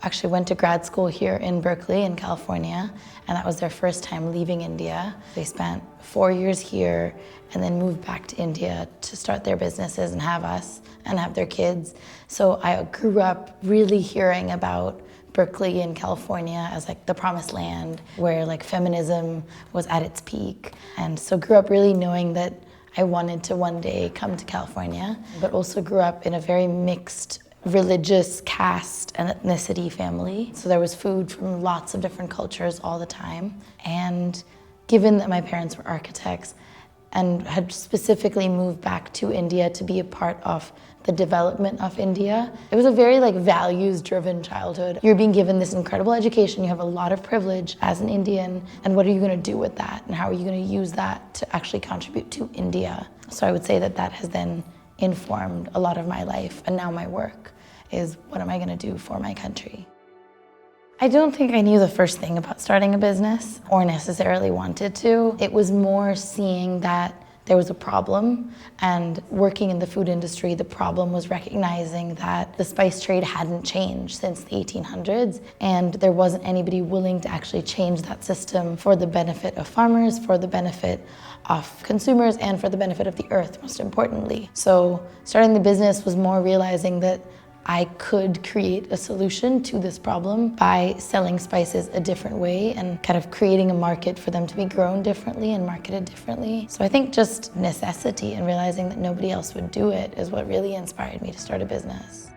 actually went to grad school here in Berkeley in California, and that was their first time leaving India. They spent 4 years here and then moved back to India to start their businesses and have us and have their kids. So I grew up really hearing about Berkeley in California as like the promised land where like feminism was at its peak. And so grew up really knowing that I wanted to one day come to California, but also grew up in a very mixed religious caste and ethnicity family. So there was food from lots of different cultures all the time. And given that my parents were architects and had specifically moved back to India to be a part of the development of India, it was a very like values-driven childhood. You're being given this incredible education, you have a lot of privilege as an Indian, and what are you gonna do with that? And how are you gonna use that to actually contribute to India? So I would say that that has then informed a lot of my life, and now my work is what am I gonna do for my country? I don't think I knew the first thing about starting a business or necessarily wanted to. It was more seeing that there was a problem, and working in the food industry, the problem was recognizing that the spice trade hadn't changed since the 1800s, and there wasn't anybody willing to actually change that system for the benefit of farmers, for the benefit of consumers, and for the benefit of the earth, most importantly. So starting the business was more realizing that I could create a solution to this problem by selling spices a different way and kind of creating a market for them to be grown differently and marketed differently. So I think just necessity and realizing that nobody else would do it is what really inspired me to start a business.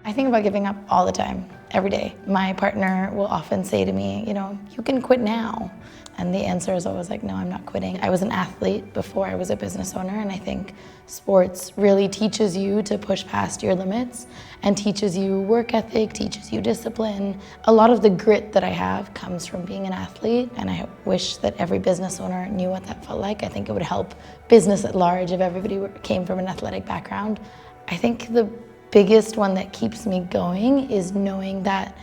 I think about giving up all the time, every day. My partner will often say to me, you know, you can quit now. And the answer is always like, no, I'm not quitting. I was an athlete before I was a business owner, and I think sports really teaches you to push past your limits and teaches you work ethic, teaches you discipline. A lot of the grit that I have comes from being an athlete, and I wish that every business owner knew what that felt like. I think it would help business at large if everybody came from an athletic background. I think the biggest one that keeps me going is knowing that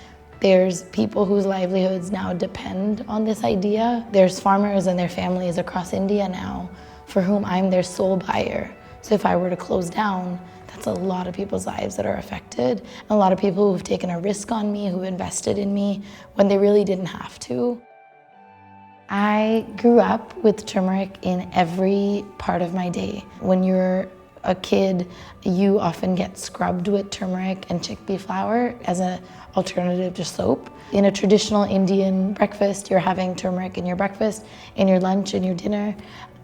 there's people whose livelihoods now depend on this idea. There's farmers and their families across India now for whom I'm their sole buyer. So if I were to close down, that's a lot of people's lives that are affected. A lot of people who've taken a risk on me, who invested in me when they really didn't have to. I grew up with turmeric in every part of my day. When you're a kid, you often get scrubbed with turmeric and chickpea flour as an alternative to soap. In a traditional Indian breakfast, you're having turmeric in your breakfast, in your lunch, in your dinner.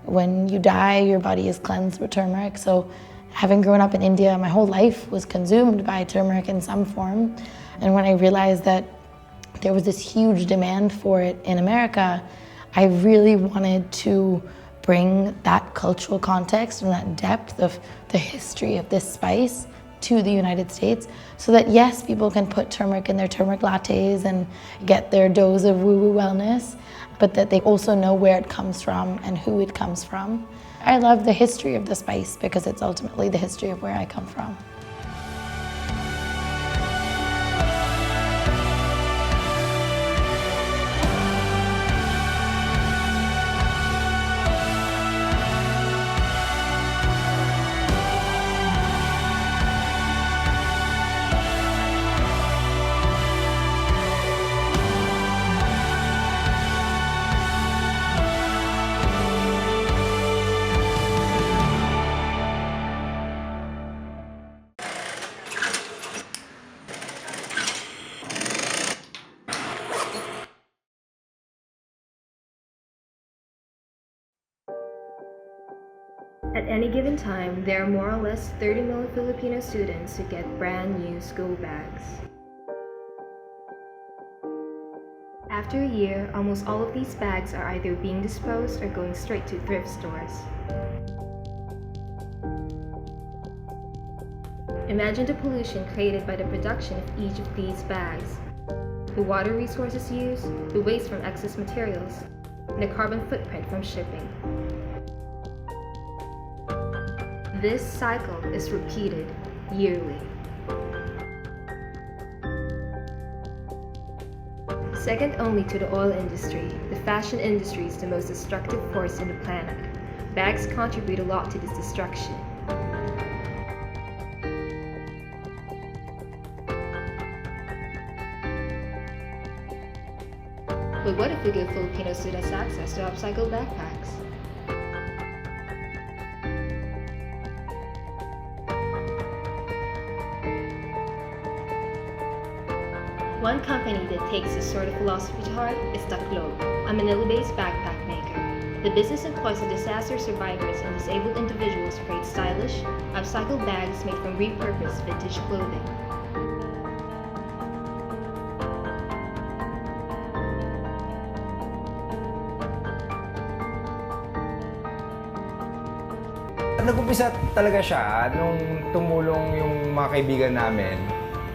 When you die, your body is cleansed with turmeric. So having grown up in India, my whole life was consumed by turmeric in some form. And when I realized that there was this huge demand for it in America, I really wanted to bring that cultural context and that depth of the history of this spice to the United States so that yes, people can put turmeric in their turmeric lattes and get their dose of woo-woo wellness, but that they also know where it comes from and who it comes from. I love the history of the spice because it's ultimately the history of where I come from. At any given time, there are more or less 30 million Filipino students who get brand new school bags. After a year, almost all of these bags are either being disposed or going straight to thrift stores. Imagine the pollution created by the production of each of these bags, the water resources used, the waste from excess materials, and the carbon footprint from shipping. This cycle is repeated yearly. Second only to the oil industry, the fashion industry is the most destructive force in the planet. Bags contribute a lot to this destruction. But what if we give Filipino students access to upcycled backpacks? One company that takes this sort of philosophy to heart is Taklo, a Manila-based backpack maker. The business employs the disaster survivors and disabled individuals to create stylish, upcycled bags made from repurposed vintage clothing. Nag-umpisa talaga siya nung tumulong yung mga kaibigan namin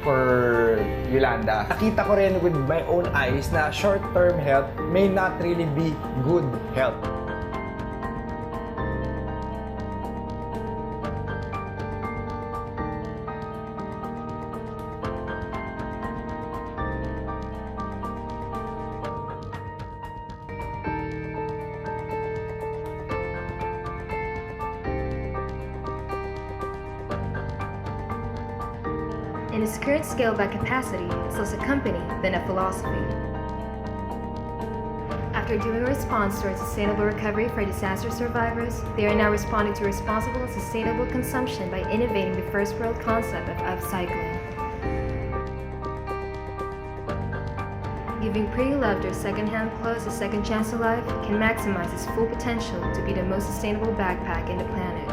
for Yolanda. Nakita ko rin with my own eyes na short-term help may not really be good help. In its current scale by capacity, it's less a company than a philosophy. After doing a response towards sustainable recovery for disaster survivors, they are now responding to responsible and sustainable consumption by innovating the first world concept of upcycling. Giving pre-loved or second-hand clothes a second chance to life can maximize its full potential to be the most sustainable backpack in the planet.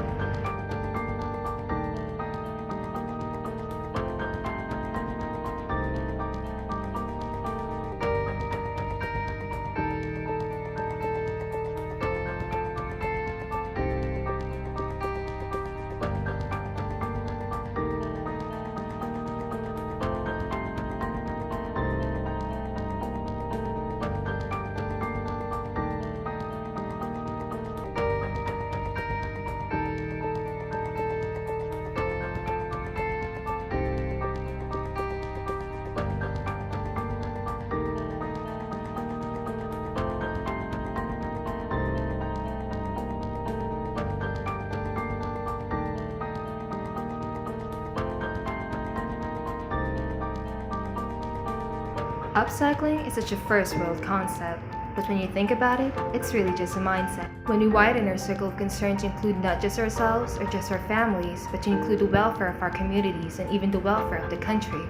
Upcycling is such a first world concept, but when you think about it, it's really just a mindset. When we widen our circle of concern to include not just ourselves or just our families, but to include the welfare of our communities and even the welfare of the country,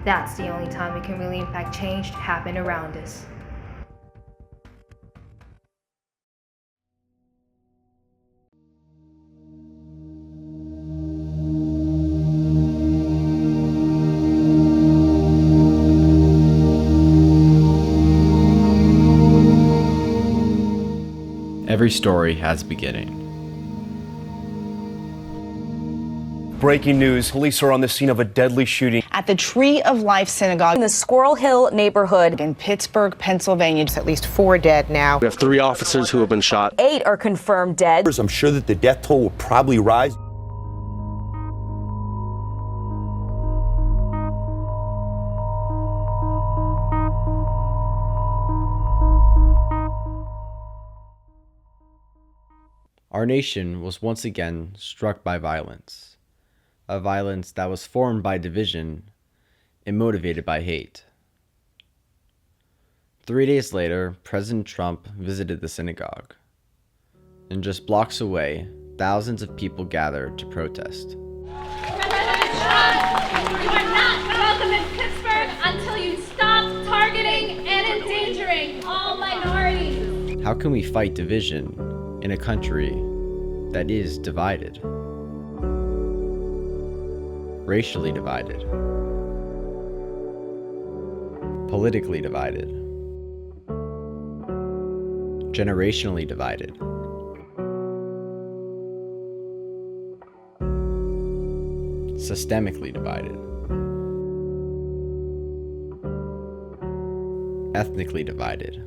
that's the only time we can really impact change to happen around us. Every story has a beginning. Breaking news, police are on the scene of a deadly shooting at the Tree of Life Synagogue in the Squirrel Hill neighborhood in Pittsburgh, Pennsylvania. At least 4 dead now. We have 3 officers who have been shot. 8 are confirmed dead. I'm sure that the death toll will probably rise. Our nation was once again struck by violence, a violence that was formed by division and motivated by hate. 3 days later, President Trump visited the synagogue, and just blocks away, thousands of people gathered to protest. President Trump, you are not welcome in Pittsburgh until you stop targeting and endangering all minorities. How can we fight division in a country that is divided? Racially divided, politically divided, generationally divided, systemically divided, ethnically divided.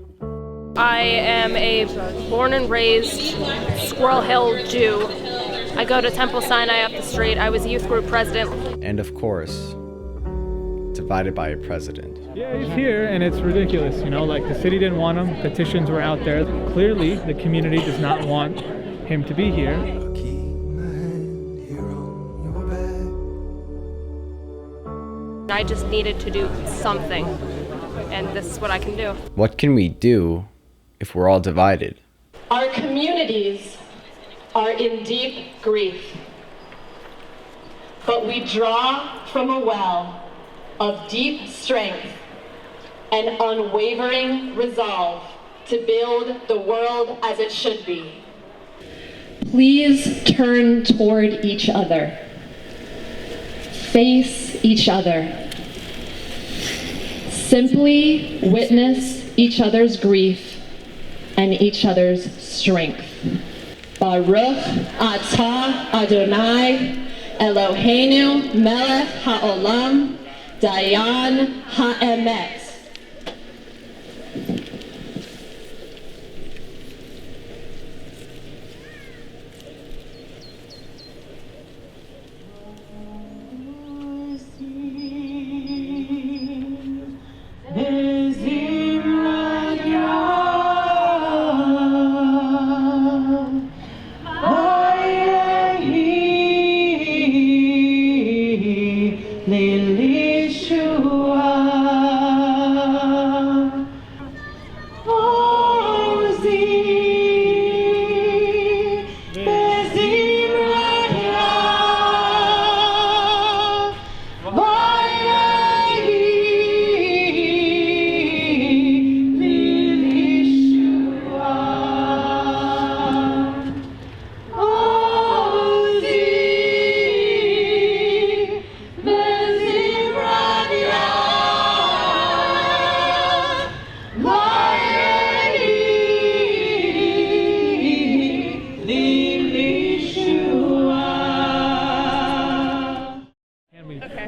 I am a born and raised Squirrel Hill Jew. I go to Temple Sinai up the street. I was youth group president. And of course, to divided by a president. Yeah, he's here, and it's ridiculous, you know, like the city didn't want him, petitions were out there. Clearly, the community does not want him to be here. I just needed to do something, and this is what I can do. What can we do if we're all divided? Our communities are in deep grief, but we draw from a well of deep strength and unwavering resolve to build the world as it should be. Please turn toward each other. Face each other. Simply witness each other's grief and each other's strength. Baruch atah Adonai Eloheinu melech haolam dayan ha'emet.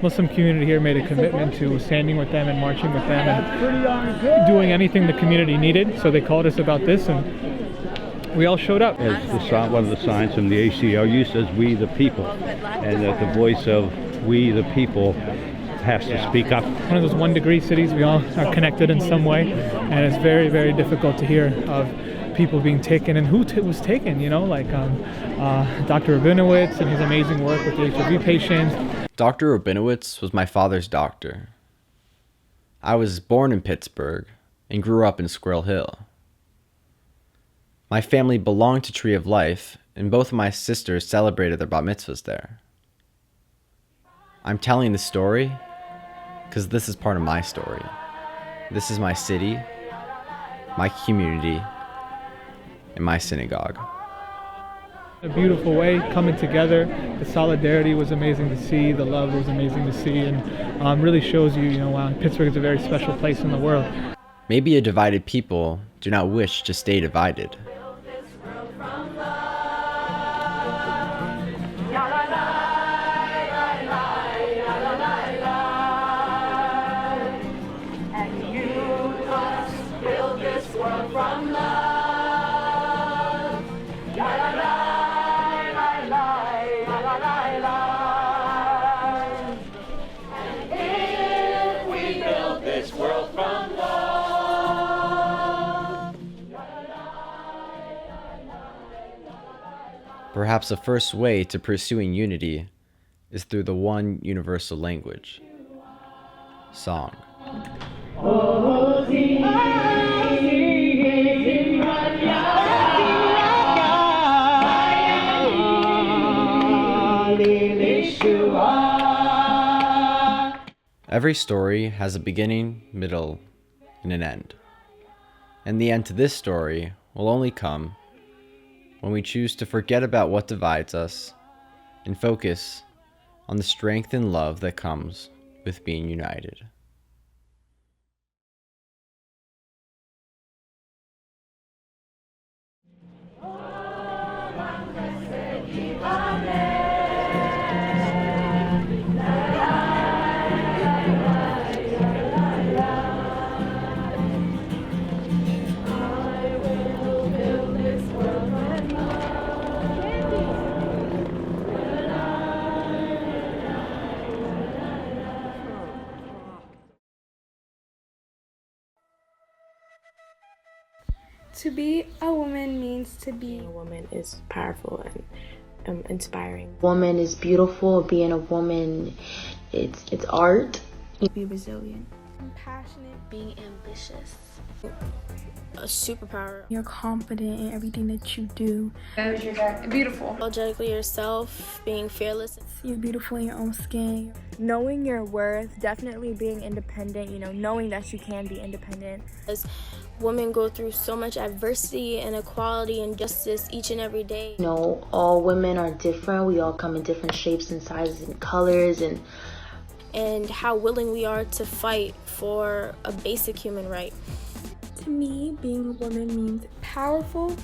Muslim community here made a commitment to standing with them and marching with them and doing anything the community needed. So they called us about this, and we all showed up. As one of the signs from the ACLU says, "We the people," and that the voice of we the people has to speak up. One of those 1 degree cities, we all are connected in some way, and it's very, very difficult to hear of people being taken and who was taken, you know, like Dr. Rabinowitz and his amazing work with the HIV patients. Dr. Rabinowitz was my father's doctor. I was born in Pittsburgh and grew up in Squirrel Hill. My family belonged to Tree of Life, and both of my sisters celebrated their bat mitzvahs there. I'm telling this story because this is part of my story. This is my city, my community, and my synagogue. A beautiful way, coming together. The solidarity was amazing to see. The love was amazing to see, and really shows you, wow, Pittsburgh is a very special place in the world. Maybe a divided people do not wish to stay divided. Perhaps the first way to pursuing unity is through the one universal language, song. Every story has a beginning, middle, and an end. And the end to this story will only come when we choose to forget about what divides us and focus on the strength and love that comes with being united. To be a woman means to be a woman is powerful and inspiring. Woman is beautiful. Being a woman, it's art. Be resilient. Compassionate. Being ambitious. A superpower. You're confident in everything that you do. You're beautiful. Apologetically yourself, being fearless. You're beautiful in your own skin. Knowing your worth, definitely being independent, knowing that you can be independent. As women go through so much adversity and equality and justice each and every day. All women are different. We all come in different shapes and sizes and colors, and how willing we are to fight for a basic human right. To me, being a woman means powerful.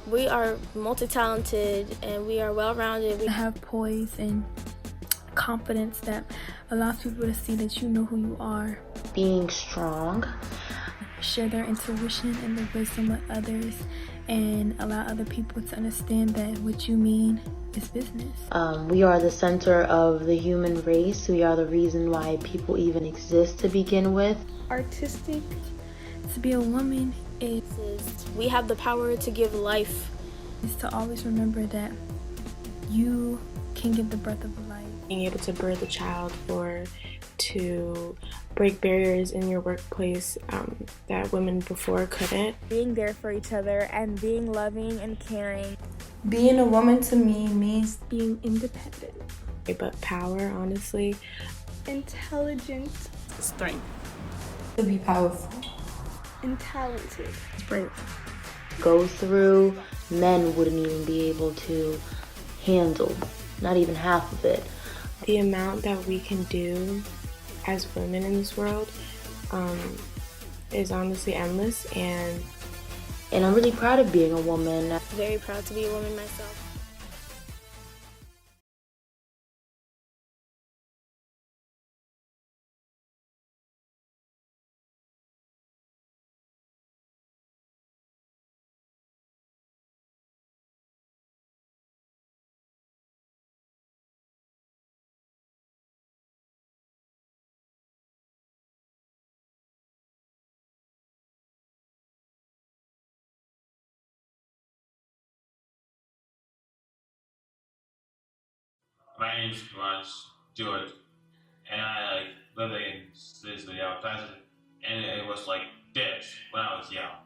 We are multi-talented and we are well-rounded. We have poise and confidence that allows people to see that you know who you are. Being strong. Share their intuition and the wisdom with others and allow other people to understand that what you mean is business. We are the center of the human race. We are the reason why people even exist to begin with. Artistic. To be a woman is we have the power to give life. Is to always remember that you can give the breath of a life. Being able to birth a child or to break barriers in your workplace that women before couldn't. Being there for each other and being loving and caring. Being a woman to me means being independent. But power, honestly. Intelligent. Strength. To be powerful. And talented. Brave. Go through, men wouldn't even be able to handle, not even half of it. The amount that we can do as women in this world is honestly endless, and I'm really proud of being a woman. Very proud to be a woman myself. My name was George, and I lived in Sicily, and it was like this when I was young.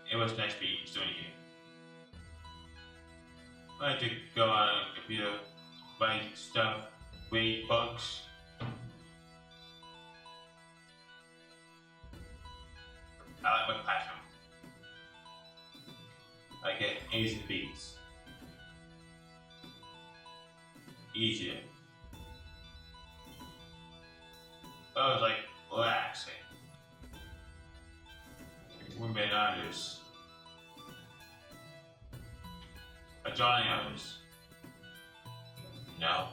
It was nice being studying here. I like to go on a computer, write stuff, read books. I like my passion. I get easy beats. Easier. But it was like relaxing. We've been honest. Drawing others. No.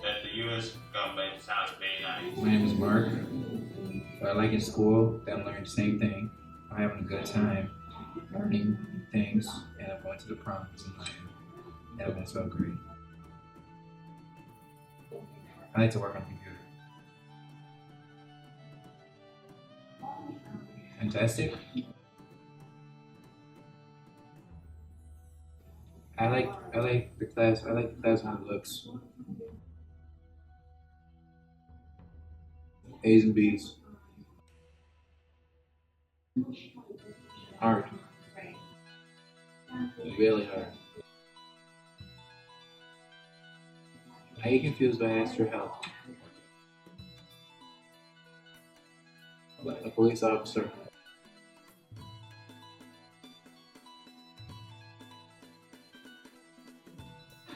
That the U.S. government sounds very nice. My name is Mark. What I like in school, that I'm learning the same thing. I'm having a good time learning things, and I'm going to the proms in Miami. That went so great. I like to work on the computer. Fantastic. I like the class. I like the class how it looks. A's and B's. Hard. Really hard. I get confused when I ask for help. Like a police officer.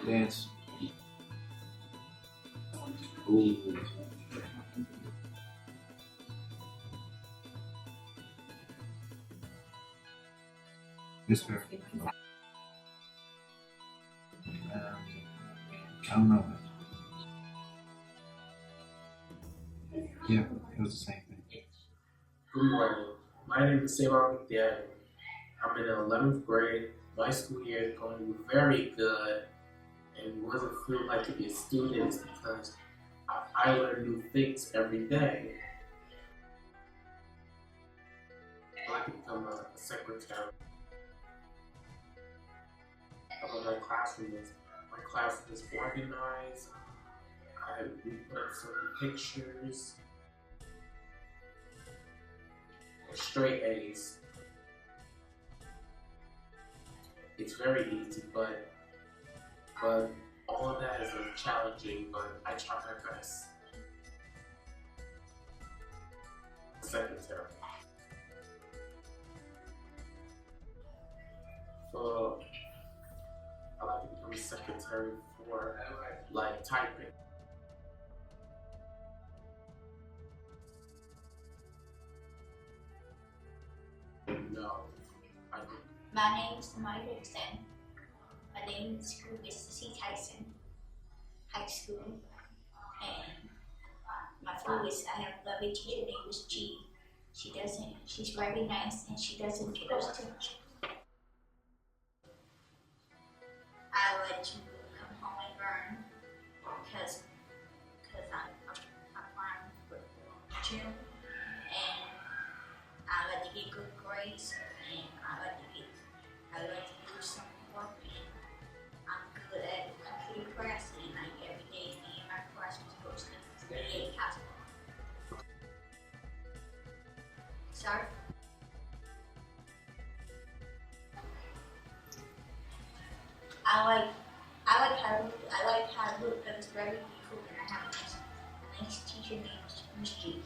Dance. Ooh. Yes, sir. I don't know. Yeah, it was the same thing. Good morning. My name is Sarah McDaniel. I'm in the 11th grade. My school year is going very good, and wasn't feel like to be a student because I learn new things every day. I'd like to become a secretary. Of my classroom is organized. We put up certain pictures. Straight A's. It's very easy, but all of that is challenging, but I try my best. Secretary. So I like to become a secretary for like typing. No, I don't. My name is Michael Sen. My name in school is C. Tyson High School. And my food is, I have a lovely teacher named Miss G. She's very nice and she doesn't get us to. I like to come home and learn because I'm fine with gym, and I like to get good grades, and I like to do some work, and I'm good at computer class, and like every day me and my class was supposed to play basketball. Sorry? I like how it looked, but it's very beautiful, and I have a nice teacher named Miss G.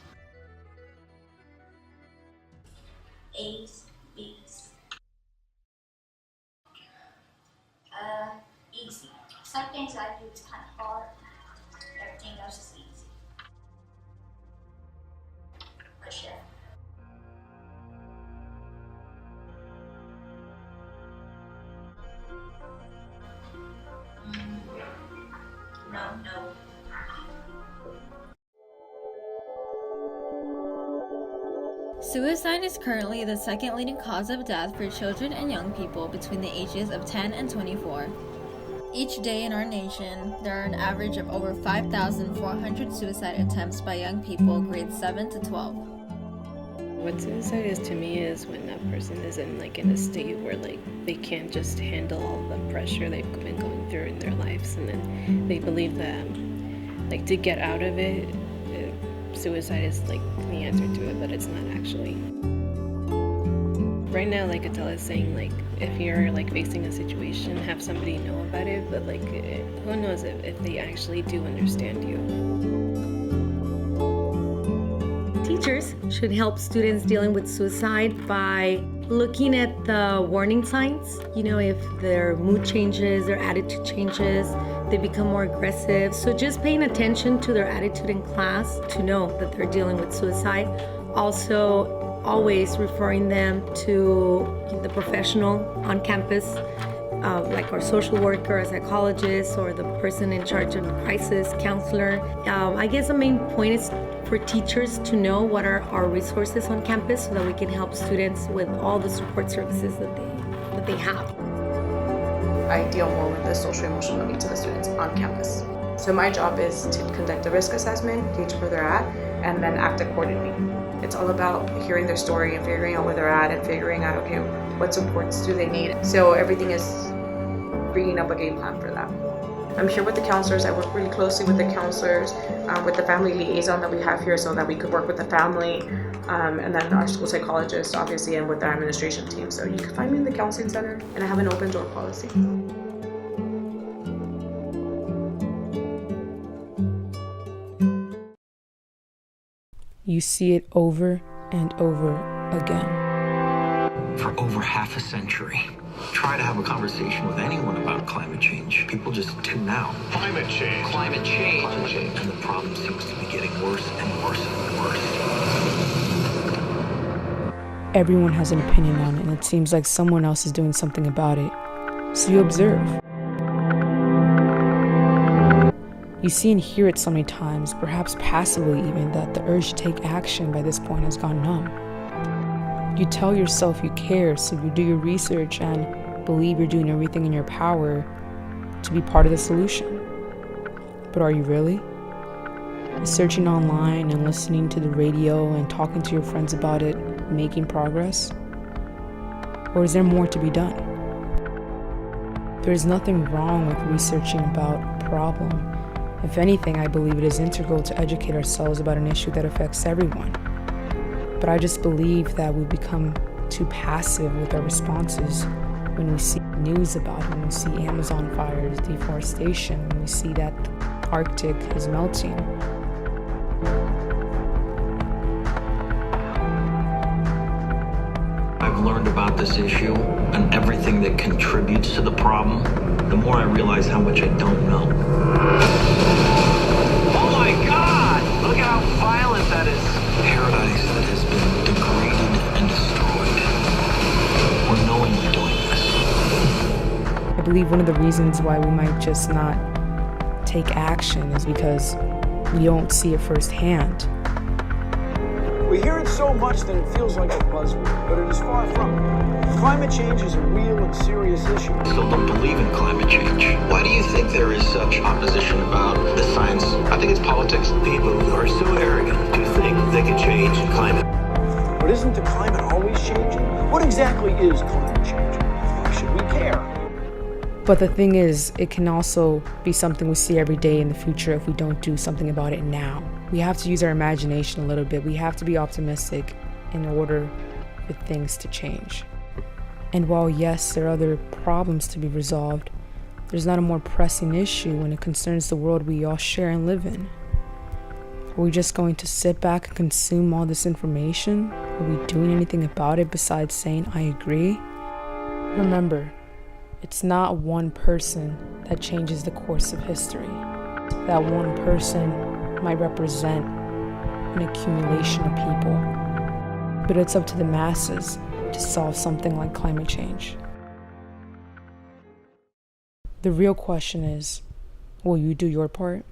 A's, B's. Easy. Some things I do is kind of hard. Everything else is easy. A chef. No. Suicide is currently the second leading cause of death for children and young people between the ages of 10 and 24. Each day in our nation, there are an average of over 5,400 suicide attempts by young people grades 7 to 12. What suicide is to me is when that person is in a state where they can't just handle all the pressure they've been going through in their lives, and then they believe that to get out of it, suicide is the answer to it, but it's not actually. Right now, Adele is saying, if you're facing a situation, have somebody know about it, but who knows if they actually do understand you. Teachers should help students dealing with suicide by looking at the warning signs. If their mood changes, their attitude changes, they become more aggressive. So just paying attention to their attitude in class to know that they're dealing with suicide. Also, always referring them to the professional on campus, like our social worker, a psychologist, or the person in charge of the crisis counselor. I guess the main point is for teachers to know what are our resources on campus so that we can help students with all the support services that they have. I deal more with the social emotional needs of the students on campus. So my job is to conduct a risk assessment, gauge where they're at, and then act accordingly. It's all about hearing their story and figuring out where they're at and figuring out, okay, what supports do they need? So everything is bringing up a game plan for that. I'm here with the counselors. I work really closely with the counselors, with the family liaison that we have here so that we could work with the family, and then our school psychologist, obviously, and with our administration team. So you can find me in the counseling center, and I have an open door policy. You see it over and over again. For over half a century, try to have a conversation with anyone about climate change. People just tune out. Climate change. Climate change. And the problem seems to be getting worse and worse and worse. Everyone has an opinion on it, and it seems like someone else is doing something about it. So you observe. You see and hear it so many times, perhaps passively even, that the urge to take action by this point has gone numb. You tell yourself you care, so you do your research and believe you're doing everything in your power to be part of the solution. But are you really? Searching online and listening to the radio and talking to your friends about it making progress? Or is there more to be done? There is nothing wrong with researching about a problem. If anything, I believe it is integral to educate ourselves about an issue that affects everyone. But I just believe that we become too passive with our responses when we see news about it, when we see Amazon fires, deforestation, when we see that the Arctic is melting. I've learned about this issue and everything that contributes to the problem, the more I realize how much I don't know. Oh my God! Look at how violent that is! Paradise that has been degraded and destroyed. We're knowingly doing this. I believe one of the reasons why we might just not take action is because we don't see it firsthand. We hear it so much that it feels like a buzzword, but it is far from it. Climate change is a real and serious issue. I still don't believe in climate change. Why do you think there is such opposition about the science? I think it's politics. People are so arrogant to think they can change climate. But isn't the climate always changing? What exactly is climate change? Why should we care? But the thing is, it can also be something we see every day in the future if we don't do something about it now. We have to use our imagination a little bit. We have to be optimistic in order for things to change. And while yes, there are other problems to be resolved, there's not a more pressing issue when it concerns the world we all share and live in. Are we just going to sit back and consume all this information? Are we doing anything about it besides saying, I agree? Remember, it's not one person that changes the course of history. That one person might represent an accumulation of people, but it's up to the masses to solve something like climate change. The real question is, will you do your part?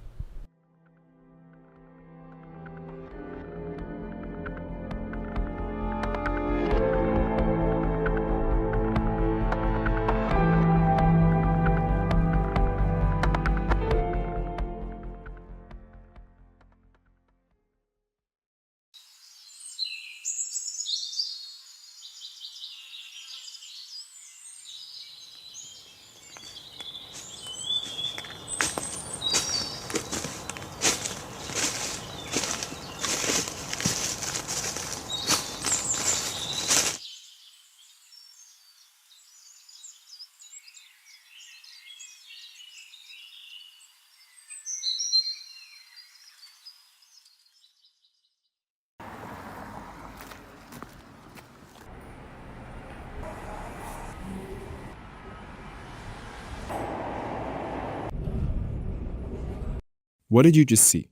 What did you just see?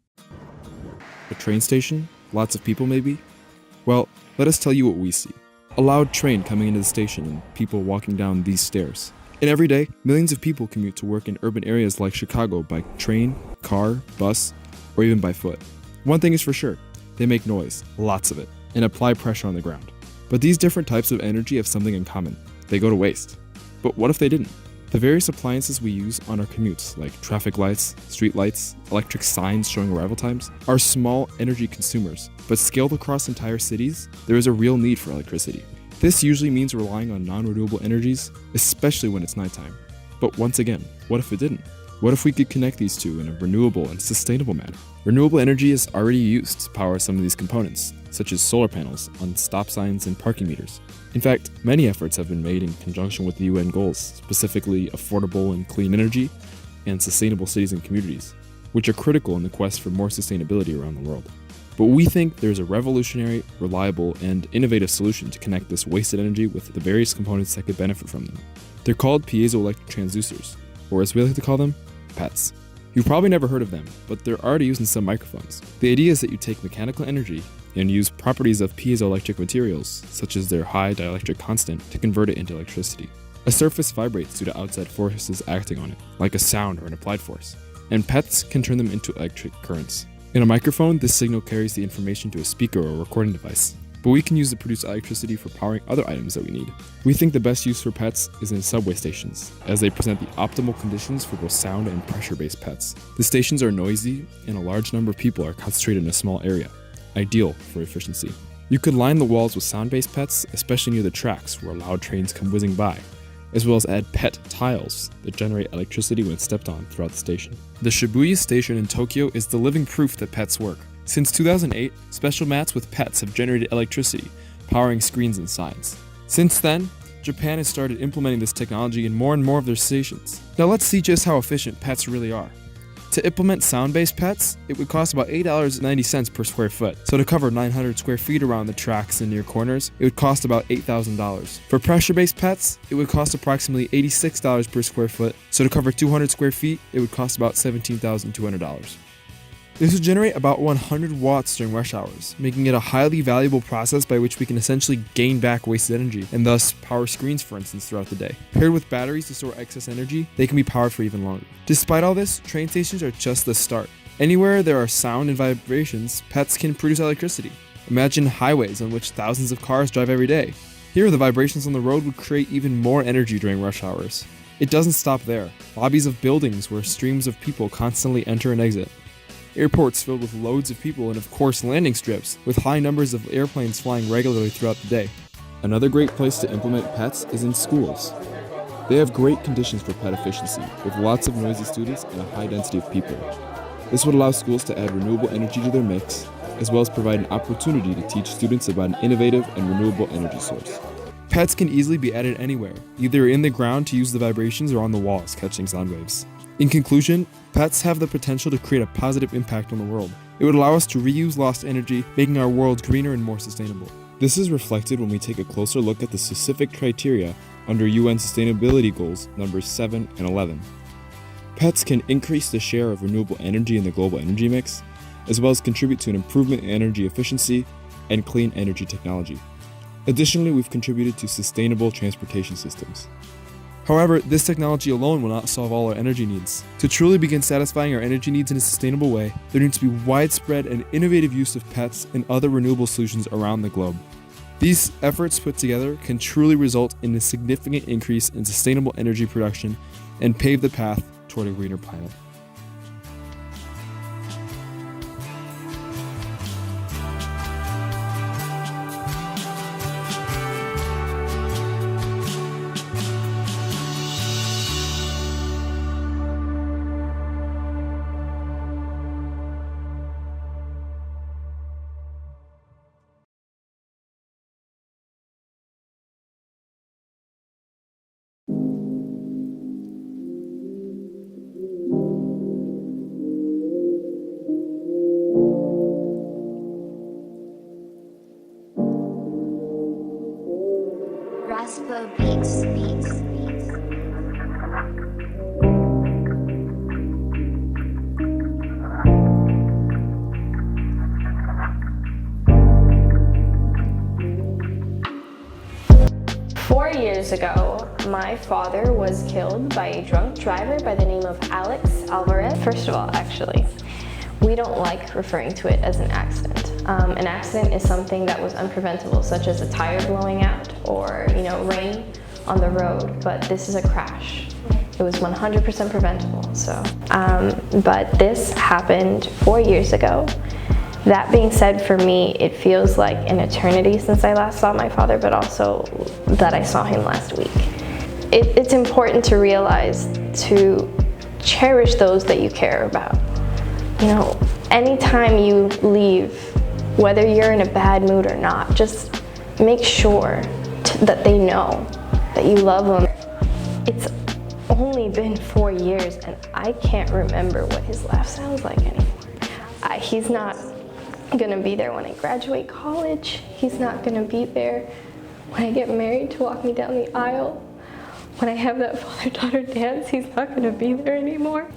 A train station? Lots of people maybe? Well, let us tell you what we see. A loud train coming into the station and people walking down these stairs. And every day, millions of people commute to work in urban areas like Chicago by train, car, bus, or even by foot. One thing is for sure, they make noise, lots of it, and apply pressure on the ground. But these different types of energy have something in common. They go to waste. But what if they didn't? The various appliances we use on our commutes, like traffic lights, street lights, electric signs showing arrival times, are small energy consumers, but scaled across entire cities, there is a real need for electricity. This usually means relying on non-renewable energies, especially when it's nighttime. But once again, what if it didn't? What if we could connect these two in a renewable and sustainable manner? Renewable energy is already used to power some of these components, such as solar panels on stop signs and parking meters. In fact, many efforts have been made in conjunction with the UN goals, specifically affordable and clean energy and sustainable cities and communities, which are critical in the quest for more sustainability around the world. But we think there's a revolutionary, reliable, and innovative solution to connect this wasted energy with the various components that could benefit from them. They're called piezoelectric transducers, or as we like to call them, PETs. You've probably never heard of them, but they're already used in some microphones. The idea is that you take mechanical energy and use properties of piezoelectric materials, such as their high dielectric constant, to convert it into electricity. A surface vibrates due to outside forces acting on it, like a sound or an applied force, and PETs can turn them into electric currents. In a microphone, this signal carries the information to a speaker or recording device, but we can use it to produce electricity for powering other items that we need. We think the best use for PETs is in subway stations, as they present the optimal conditions for both sound and pressure-based PETs. The stations are noisy, and a large number of people are concentrated in a small area, ideal for efficiency. You could line the walls with sound-based pets, especially near the tracks where loud trains come whizzing by, as well as add pet tiles that generate electricity when stepped on throughout the station. The Shibuya station in Tokyo is the living proof that pets work. Since 2008, special mats with pets have generated electricity, powering screens and signs. Since then, Japan has started implementing this technology in more and more of their stations. Now let's see just how efficient pets really are. To implement sound-based pets, it would cost about $8.90 per square foot. So to cover 900 square feet around the tracks and near corners, it would cost about $8,000. For pressure-based pets, it would cost approximately $86 per square foot. So to cover 200 square feet, it would cost about $17,200. This would generate about 100 watts during rush hours, making it a highly valuable process by which we can essentially gain back wasted energy, and thus power screens, for instance, throughout the day. Paired with batteries to store excess energy, they can be powered for even longer. Despite all this, train stations are just the start. Anywhere there are sound and vibrations, pets can produce electricity. Imagine highways on which thousands of cars drive every day. Here, the vibrations on the road would create even more energy during rush hours. It doesn't stop there. Lobbies of buildings where streams of people constantly enter and exit. Airports filled with loads of people, and of course landing strips with high numbers of airplanes flying regularly throughout the day. Another great place to implement pets is in schools. They have great conditions for pet efficiency, with lots of noisy students and a high density of people. This would allow schools to add renewable energy to their mix, as well as provide an opportunity to teach students about an innovative and renewable energy source. Pets can easily be added anywhere, either in the ground to use the vibrations or on the walls catching sound waves. In conclusion, pets have the potential to create a positive impact on the world. It would allow us to reuse lost energy, making our world greener and more sustainable. This is reflected when we take a closer look at the specific criteria under UN Sustainability Goals numbers 7 and 11. Pets can increase the share of renewable energy in the global energy mix, as well as contribute to an improvement in energy efficiency and clean energy technology. Additionally, we've contributed to sustainable transportation systems. However, this technology alone will not solve all our energy needs. To truly begin satisfying our energy needs in a sustainable way, there needs to be widespread and innovative use of pets and other renewable solutions around the globe. These efforts put together can truly result in a significant increase in sustainable energy production and pave the path toward a greener planet. Raspa beats. 4 years ago, my father was killed by a drunk driver by the name of Alex Alvarez. First of all, actually, we don't like referring to it as an accident. An accident is something that was unpreventable, such as a tire blowing out or, rain on the road, but this is a crash. It was 100% preventable, but this happened 4 years ago. That being said, for me, it feels like an eternity since I last saw my father, but also that I saw him last week. It's important to realize to cherish those that you care about. Anytime you leave, whether you're in a bad mood or not, just make sure that they know that you love them. It's only been 4 years and I can't remember what his laugh sounds like anymore. He's not gonna be there when I graduate college. He's not gonna be there when I get married to walk me down the aisle. When I have that father-daughter dance, he's not gonna be there anymore.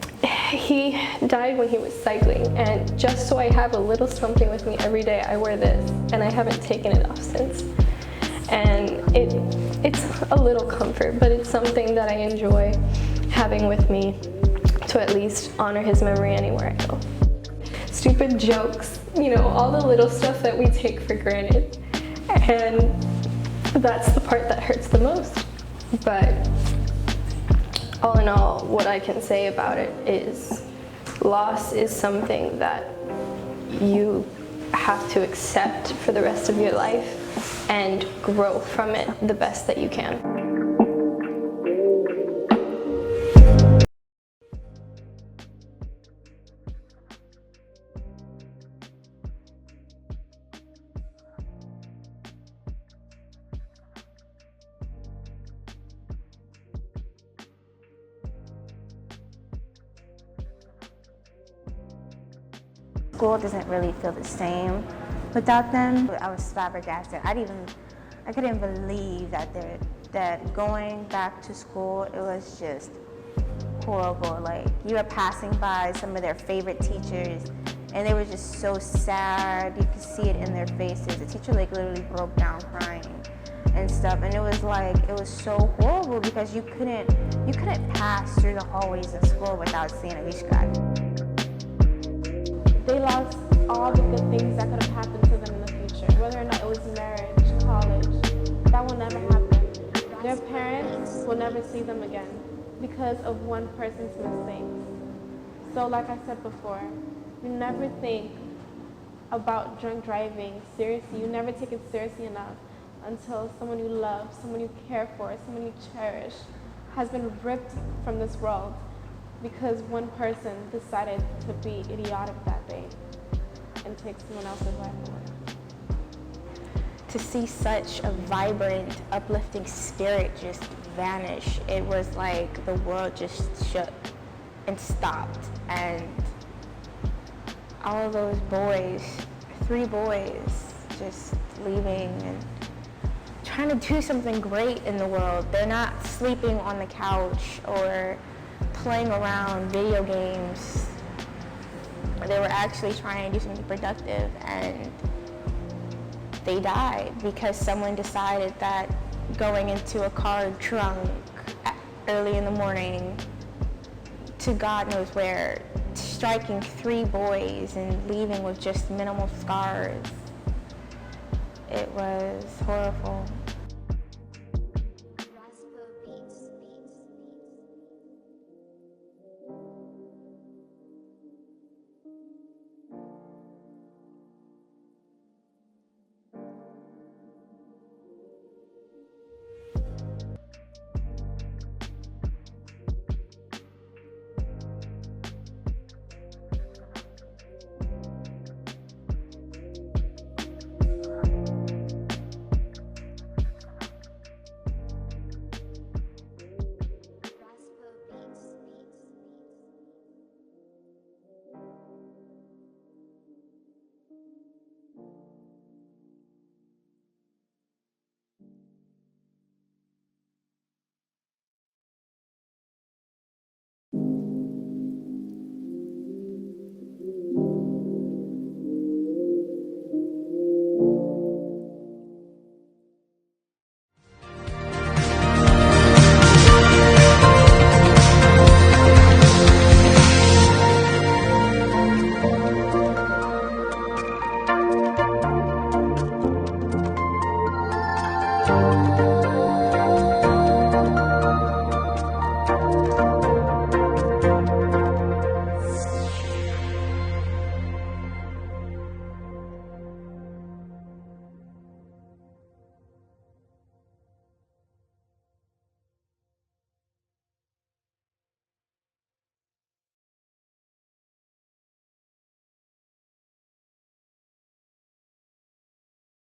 He died when he was cycling, and just so I have a little something with me every day, I wear this, and I haven't taken it off since. And it's a little comfort, but it's something that I enjoy having with me to at least honor his memory anywhere I go. Stupid jokes, all the little stuff that we take for granted, and that's the part that hurts the most. But all in all, what I can say about it is loss is something that you have to accept for the rest of your life and grow from it the best that you can. School doesn't really feel the same without them. I was flabbergasted. I couldn't believe that going back to school, it was just horrible. Like, you were passing by some of their favorite teachers and they were just so sad. You could see it in their faces. The teacher like literally broke down crying and stuff, and it was so horrible because you couldn't pass through the hallways of school without seeing a Vishka. They lost all the good things that could have happened to them in the future, whether or not it was marriage, college. That will never happen. Their parents will never see them again because of one person's mistakes. So like I said before, you never think about drunk driving seriously. You never take it seriously enough until someone you love, someone you care for, someone you cherish has been ripped from this world because one person decided to be idiotic that day and take someone else's life away. To see such a vibrant, uplifting spirit just vanish, it was like the world just shook and stopped, and all of those boys, 3 boys, just leaving and trying to do something great in the world. They're not sleeping on the couch or playing around video games. They were actually trying to do something productive, and they died because someone decided that going into a car drunk early in the morning to God knows where, striking 3 boys and leaving with just minimal scars. It was horrible.